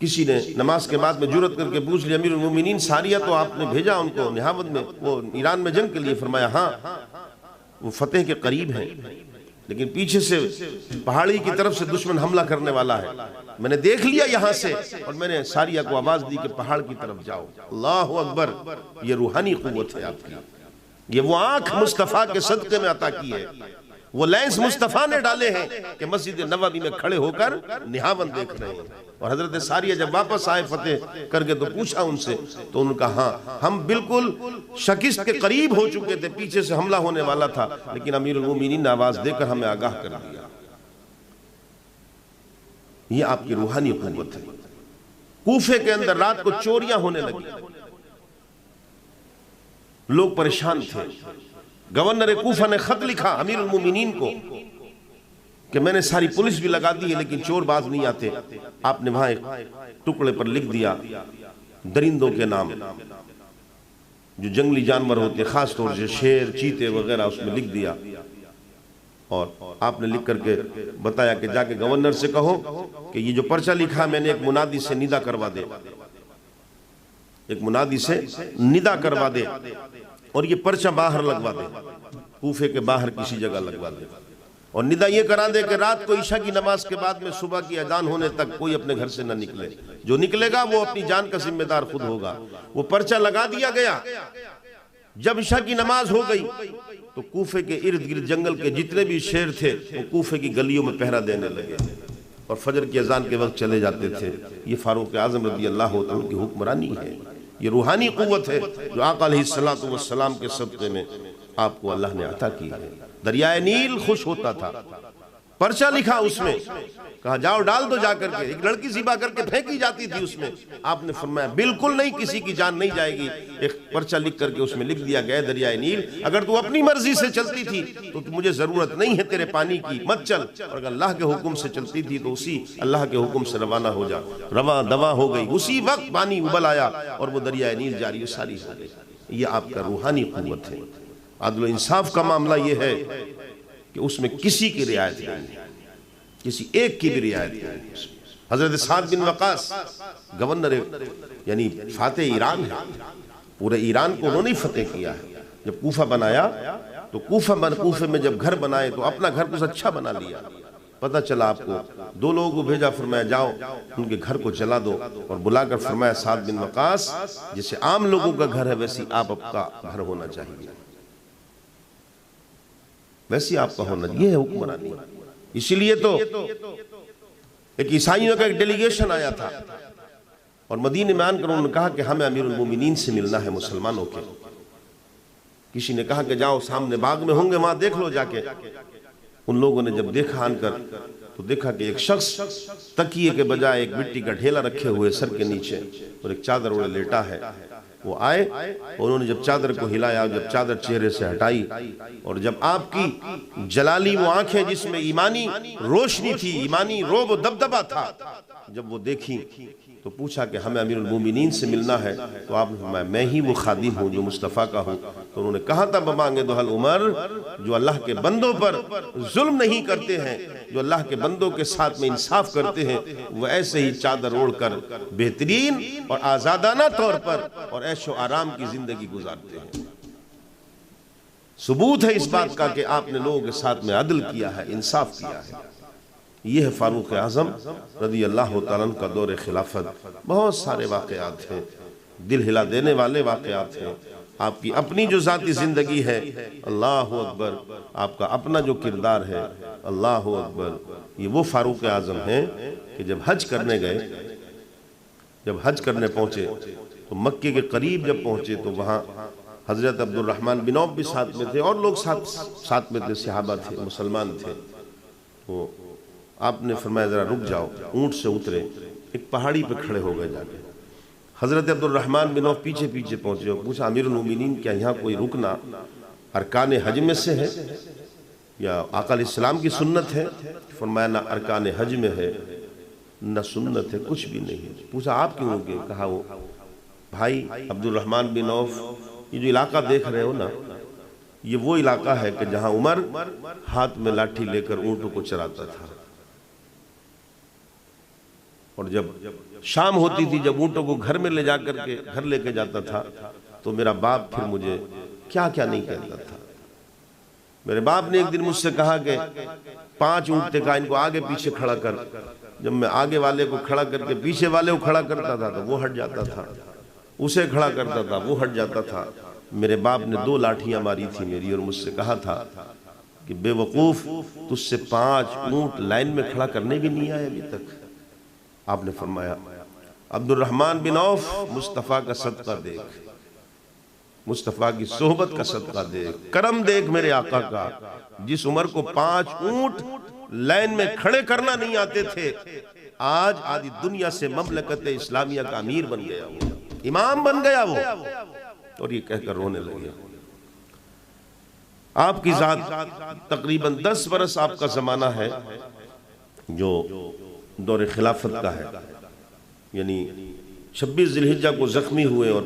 کسی نے نماز کے بعد میں جرأت کر کے پوچھ لیا امیر المومنین ساریہ تو آپ نے بھیجا ان کو نہاون میں، وہ ایران میں جنگ کے لیے؟ فرمایا ہاں وہ فتح کے قریب ہیں، لیکن پیچھے سے پہاڑی کی طرف سے دشمن حملہ کرنے والا ہے، میں نے دیکھ لیا یہاں سے اور میں نے ساریہ کو آواز دی کہ پہاڑ کی طرف جاؤ۔ اللہ اکبر، یہ روحانی قوت ہے آپ کی، یہ وہ آنکھ مصطفیٰ کے صدقے میں عطا کی ہے، وہ لینس مصطفیٰ نے ڈالے ہیں کہ مسجد نبوی میں کھڑے ہو کر نہاون دیکھ رہے ہیں۔ اور حضرت ساریہ جب واپس آئے فتح کر کے تو پوچھا ان سے، تو انہوں نے کہا ہاں ہم بالکل شکست کے قریب ہو چکے تھے، پیچھے سے حملہ ہونے والا تھا، لیکن امیر المومنین نے آواز دے کر ہمیں آگاہ کر دیا۔ یہ آپ کی روحانی قوت ہے۔ کوفے کے اندر رات کو چوریاں ہونے لگی، لوگ پریشان تھے۔ گورنر کوفہ نے خط لکھا امیر المومنین کو کہ میں نے ساری پولیس بھی لگا دی ہے لیکن چور باز نہیں آتے۔ آپ نے وہاں ایک ٹکڑے پر لکھ دیا درندوں کے نام، جو جنگلی جانور ہوتے خاص طور سے شیر، چیتے وغیرہ، اس میں لکھ دیا، اور آپ نے لکھ کر کے بتایا کہ جا کے گورنر سے کہو کہ یہ جو پرچہ لکھا میں نے ایک منادی سے ندا کروا دے، ایک منادی سے ندا کروا دے، اور یہ پرچہ باہر لگوا دے، کوفے کے باہر کسی جگہ لگوا دے، اور ندا یہ کرا دے کہ رات کو عشاء کی نماز کے بعد میں صبح کی اذان ہونے تک کوئی اپنے گھر سے نہ نکلے، جو نکلے گا وہ اپنی جان کا ذمہ دار خود ہوگا۔ وہ پرچہ لگا دیا گیا۔ جب عشاء کی نماز ہو گئی تو کوفے کے ارد گرد جنگل کے جتنے بھی شیر تھے وہ کوفے کی گلیوں میں پہرا دینے لگے اور فجر کی اذان کے وقت چلے جاتے تھے۔ یہ فاروق اعظم رضی اللہ عنہ کی حکمرانی ہے، یہ روحانی قوت ہے جو آقا علیہ السلام کے صدقے میں آپ کو اللہ نے عطا کی ہے۔ دریائے نیل خوش ہوتا تھا، پرچہ لکھا اس میں، کہا جاؤ ڈال دو جا کر کے، ایک لڑکی ذبح کر کے پھینکی جاتی تھی اس میں، آپ نے فرمایا بالکل نہیں، کسی کی جان نہیں جائے گی۔ ایک پرچہ لکھ کر کے اس میں لکھ دیا گیا دریائے نیل اگر تو اپنی مرضی سے چلتی تھی تو مجھے ضرورت نہیں ہے تیرے پانی کی، مت چل، اور اگر اللہ کے حکم سے چلتی تھی تو اسی اللہ کے حکم سے روانہ ہو جا۔ رواں دواں ہو گئی، اسی وقت پانی ابل آیا اور وہ دریائے نیل جاری ساری ہو گئی۔ یہ آپ کا روحانی قوت ہے۔ عدل و انصاف کا معاملہ یہ ہے کہ اس میں کسی کی رعایت نہیں ہے، کسی ایک کی بھی رعایت نہیں۔ حضرت سعد بن وقاص گورنر یعنی فاتح ایران ہے، پورے ایران کو انہوں نے فتح کیا ہے۔ جب کوفہ بنایا تو کوفے میں جب گھر بنائے تو اپنا گھر کچھ اچھا بنا لیا۔ پتہ چلا آپ کو، 2 لوگوں کو بھیجا، فرمایا جاؤ ان کے گھر کو جلا دو، اور بلا کر فرمایا سعد بن وقاص جیسے عام لوگوں کا گھر ہے ویسی آپ کا گھر ہونا چاہیے، ویسی آپ کا ہونا چاہیے۔ یہ ہے حکمرانی۔ اسی لیے تو ایک عیسائیوں کا ایک ڈیلیگیشن آیا تھا اور مدینے میں آن کر انہوں نے کہا کہ ہمیں امیر المومنین سے ملنا ہے مسلمانوں کے۔ کسی نے کہا کہ جاؤ سامنے باغ میں ہوں گے وہاں دیکھ لو جا کے۔ ان لوگوں نے جب دیکھا آن کر تو دیکھا کہ ایک شخص تکیے کے بجائے ایک مٹی کا ڈھیلا رکھے ہوئے سر کے نیچے اور ایک چادر اوڑے لیٹا ہے، وہ آئے اور انہوں نے جب چادر کو ہلایا، جب چادر چہرے سے ہٹائی، اور جب آپ کی جلالی وہ آنکھیں جس میں ایمانی روشنی تھی، ایمانی رعب و دبدبا تھا، جب وہ دیکھی تو پوچھا کہ ہمیں امیر المومنین سے ملنا ہے، تو آپ نے فرمایا میں ہی وہ خادم ہوں جو مصطفیٰ کا ہوں۔ تو انہوں نے کہا تھا بمانگے دہل عمر، جو اللہ کے بندوں پر ظلم نہیں کرتے ہیں، جو اللہ کے بندوں کے ساتھ میں انصاف کرتے ہیں، وہ ایسے ہی چادر اوڑھ کر بہترین اور آزادانہ طور پر اور عیش و آرام کی زندگی گزارتے ہیں۔ ثبوت ہے اس بات کا کہ آپ نے لوگوں کے ساتھ میں عدل کیا ہے، انصاف کیا ہے۔ یہ ہے فاروق اعظم رضی اللہ تعالیٰ عنہ کا دور خلافت۔ بہت سارے واقعات ہیں، دل ہلا دینے والے واقعات ہیں۔ آپ کی اپنی جو ذاتی زندگی ہے، اللہ اکبر، آپ کا اپنا جو کردار ہے، اللہ اکبر، یہ وہ فاروق اعظم ہیں کہ جب حج کرنے گئے، جب حج کرنے پہنچے تو مکے کے قریب جب پہنچے تو وہاں حضرت عبد الرحمن بن عوف بھی ساتھ میں تھے اور لوگ ساتھ میں تھے، صحابہ تھے، مسلمان تھے۔ تو آپ نے فرمایا ذرا رک جاؤ، اونٹ سے اترے، ایک پہاڑی پہ کھڑے ہو گئے جا کے۔ حضرت عبد الرحمن بن عوف پیچھے پیچھے پہنچے اور پوچھا امیر المومنین کیا یہاں کوئی رکنا ارکان حج میں سے ہے یا آقا علیہ السلام کی سنت ہے؟ فرمایا نہ ارکان حج میں ہے نہ سنت ہے، کچھ بھی نہیں ہے۔ پوچھا آپ کیوں گئے؟ کہا وہ بھائی عبد الرحمن بن عوف، یہ جو علاقہ دیکھ رہے ہو نا، یہ وہ علاقہ ہے کہ جہاں عمر ہاتھ میں لاٹھی لے کر اونٹوں کو چراتا تھا، اور جب شام ہوتی تھی، جب اونٹوں کو گھر میں لے جا کر کے گھر لے کے جاتا تھا تو میرا باپ پھر مجھے کیا کیا نہیں کہتا تھا۔ میرے باپ نے ایک دن مجھ سے کہا کہ 5 اونٹ تھے، کہا ان کو آگے پیچھے کھڑا کر۔ جب میں آگے والے کو کھڑا کر کے پیچھے والے کو کھڑا کرتا تھا تو وہ ہٹ جاتا تھا، اسے کھڑا کرتا تھا وہ ہٹ جاتا تھا۔ میرے باپ نے 2 لاٹھیاں ماری تھی میری اور مجھ سے کہا تھا کہ بے وقوف، تجھ سے 5 اونٹ لائن میں کھڑا کرنے بھی نہیں آئے ابھی تک۔ آپ نے فرمایا عبد الرحمن بن عوف، مصطفیٰ کا صدقہ دیکھ، مصطفیٰ کی صحبت کا صدقہ دیکھ، کرم دیکھ میرے آقا کا، جس عمر کو 5 اونٹ لائن میں کھڑے کرنا نہیں آتے تھے، آج آدھی دنیا سے مملکت اسلامیہ کا امیر بن گیا، امام بن گیا وہ، اور یہ کہہ کر رونے لگے۔ آپ کی ذات تقریباً 10 برس آپ کا زمانہ ہے جو دور خلافت کا ہے، یعنی 26 ذی الحجہ کو زخمی ہوئے اور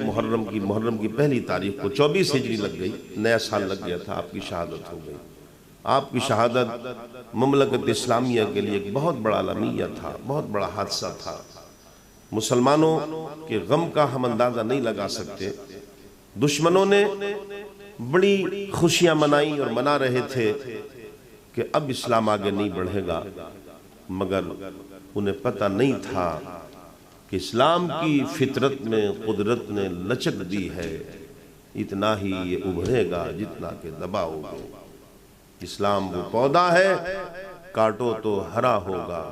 محرم کی پہلی تاریخ کو 24 ہجری لگ گئی، نیا سال لگ گیا تھا، آپ کی شہادت ہو گئی۔ آپ کی شہادت مملکت اسلامیہ کے لیے ایک بہت بڑا المیہ تھا، بہت بڑا حادثہ تھا۔ مسلمانوں کے غم کا ہم اندازہ نہیں لگا سکتے۔ دشمنوں نے بڑی خوشیاں منائی اور منا رہے تھے کہ اب اسلام آگے نہیں بڑھے گا، مگر انہیں پتہ نہیں تھا کہ اسلام کی فطرت میں قدرت نے لچک دی ہے، اتنا ہی یہ ابھرے گا جتنا کہ دباؤ گے۔ اسلام وہ پودا ہے، کاٹو تو ہرا ہوگا،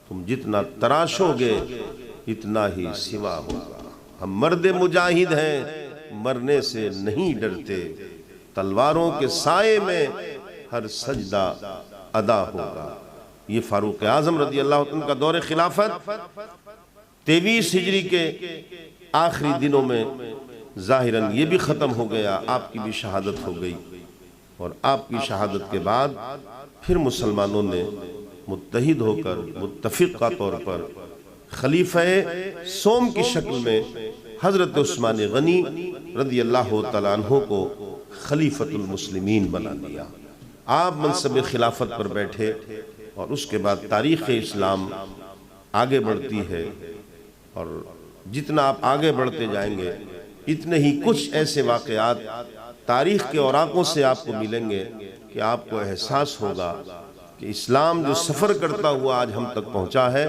تم جتنا تراشو گے اتنا ہی سوا ہوگا۔ ہم مرد مجاہد ہیں، مرنے سے نہیں ڈرتے، تلواروں کے سائے میں ہر سجدہ ادا ہوگا۔ یہ فاروق اعظم رضی اللہ عنہ کا دور خلافت 23 ہجری کے آخری دنوں میں ظاہراً یہ بھی ختم ہو گیا، آپ کی بھی شہادت ہو گئی، اور آپ کی شہادت کے بعد پھر مسلمانوں نے متحد ہو کر متفقہ طور پر خلیفہ سوم کی شکل میں حضرت عثمان غنی رضی اللہ تعالیٰ عنہ کو خلیفۃ المسلمین بنا دیا۔ آپ منصب خلافت پر بیٹھے، اور اس کے بعد تاریخ اسلام آگے بڑھتی ہے، اور جتنا آپ آگے بڑھتے جائیں گے اتنے ہی کچھ ایسے واقعات تاریخ کے اوراقوں سے آپ کو ملیں گے کہ آپ کو احساس ہوگا کہ اسلام جو سفر کرتا ہوا آج ہم تک پہنچا ہے،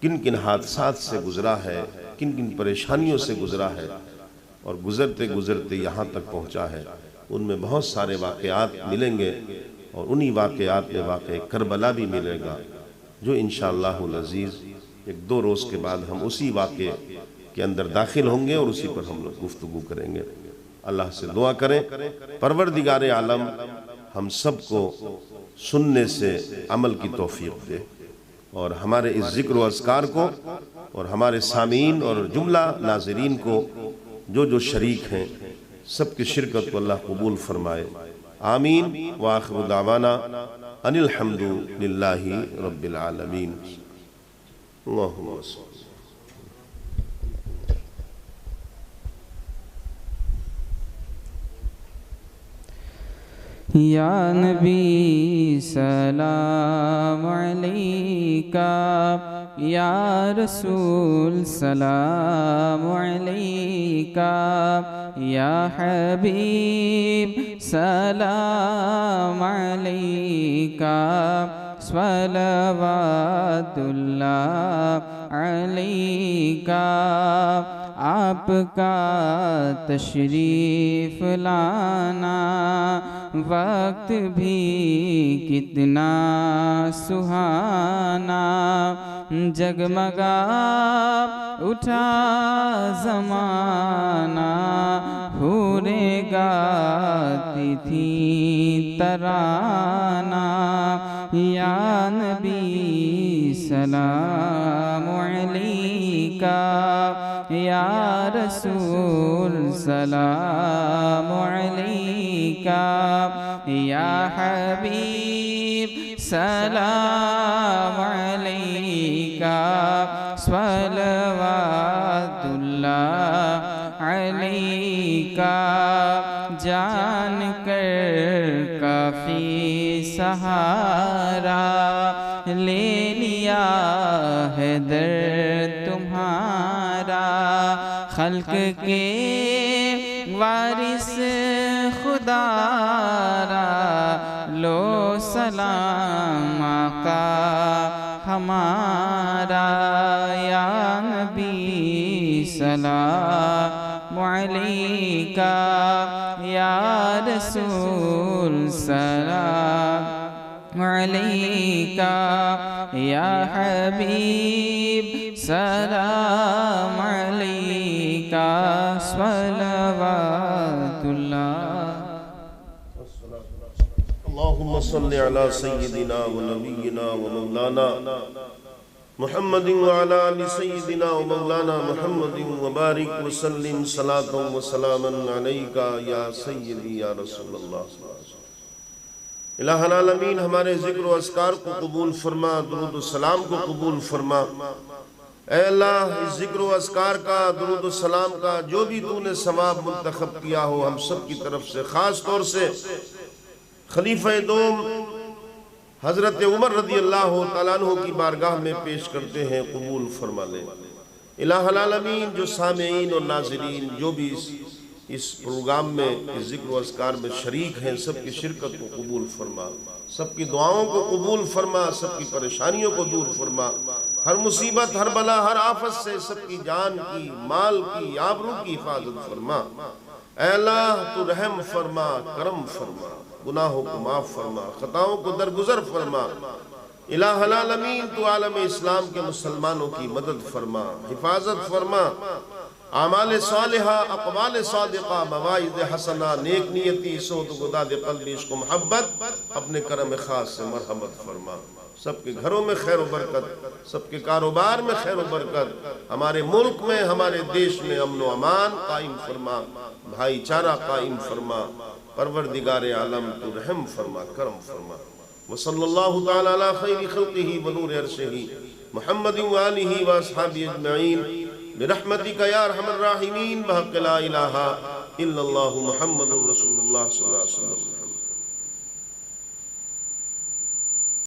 کن کن حادثات سے گزرا ہے، کن کن پریشانیوں سے گزرا ہے، اور گزرتے گزرتے یہاں تک پہنچا ہے۔ ان میں بہت سارے واقعات ملیں گے، اور انہی واقعات میں واقع کربلا بھی ملے گا، جو انشاءاللہ العزیز 1-2 روز کے بعد ہم اسی واقعے کے اندر داخل ہوں گے اور اسی پر ہم لوگ گفتگو کریں گے۔ اللہ سے دعا کریں پروردگار عالم ہم سب کو سننے سے عمل کی توفیق دے۔ اور ہمارے اس ذکر و اذکار کو اور ہمارے سامعین اور جملہ ناظرین کو جو شریک ہیں سب کی شرکت کو اللہ قبول فرمائے، آمین۔ وآخر دعوانا ان الحمد للہ رب العالمین۔ اللہم صل یا نبی سلام علیکہ، یا رسول سلام علیکہ، یا حبیب سلام علیکہ، صلوات اللہ علیکہ۔ آپ کا تشریف لانا وقت بھی کتنا سہانا، جگمگا اٹھا زمانہ، حوریں گاتی تھی ترانہ۔ یا نبی سلام علیکہ، یا رسول سلام علیکہ، یا حبیب سلام علیکہ، صلوات اللہ علیکہ۔ جان کر کافی سہارا، لے لیا ہے در تمہارا، خلق کے وارث خدا را، لو سلام آقا ہمارا۔ یا نبی سلام علیکہ، یا رسول سلام علیکہ، یا حبیب سلام علیکہ، صلوات اللہ۔ اللہم صلی علی سیدنا و نبینا و مولانا محمد وعلی آل سیدنا و مولانا محمد وبارک وسلم صلاة و سلاما علیکہ یا سیدی یا رسول اللہ۔ الہ العالمین ہمارے ذکر و اذکار کو قبول فرما، درود و سلام کو قبول فرما۔ اے اللہ اس ذکر و اذکار کا، درود و سلام کا جو بھی تو نے ثواب منتخب کیا ہو، ہم سب کی طرف سے خاص طور سے خلیفہ دوم حضرت عمر رضی اللہ تعالیٰ عنہ کی بارگاہ میں پیش کرتے ہیں، قبول فرما لے۔ الہ العالمین جو سامعین اور ناظرین جو بھی اس پروگرام میں اس ذکر و اذکار میں شریک ہیں، سب کی شرکت کو قبول فرما، سب کی دعاؤں کو قبول فرما، سب کی پریشانیوں کو دور فرما، ہر مصیبت ہر بلا ہر آفت سے سب کی جان کی مال کی آبرو کی حفاظت فرما۔ اے اللہ تو رحم فرما، کرم فرما، گناہوں کو معاف فرما، خطاؤں کو درگزر فرما۔ الہ العالمین تو عالم اسلام کے مسلمانوں کی مدد فرما، حفاظت فرما، اعمال صالحہ، اقوال صادقہ، مواعظ حسنہ، نیک نیتی، صوت گداد قلب، عشق و محبت اپنے کرم خاص سے مرحمت فرما۔ سب کے گھروں میں خیر و برکت، سب کے کاروبار میں خیر و برکت، ہمارے ملک میں ہمارے دیش میں امن و امان قائم فرما، بھائی چارہ قائم فرما۔ پروردگار عالم تو رحم فرما، کرم فرما۔ وصلی اللہ تعالی علی خیر خلقہ ونور عرشہ محمد وآلہ واصحابہ اجمعین برحمتک یا ارحم الراحمین بحق لا الہ الا اللہ محمد رسول اللہ صلی اللہ علیہ وسلم۔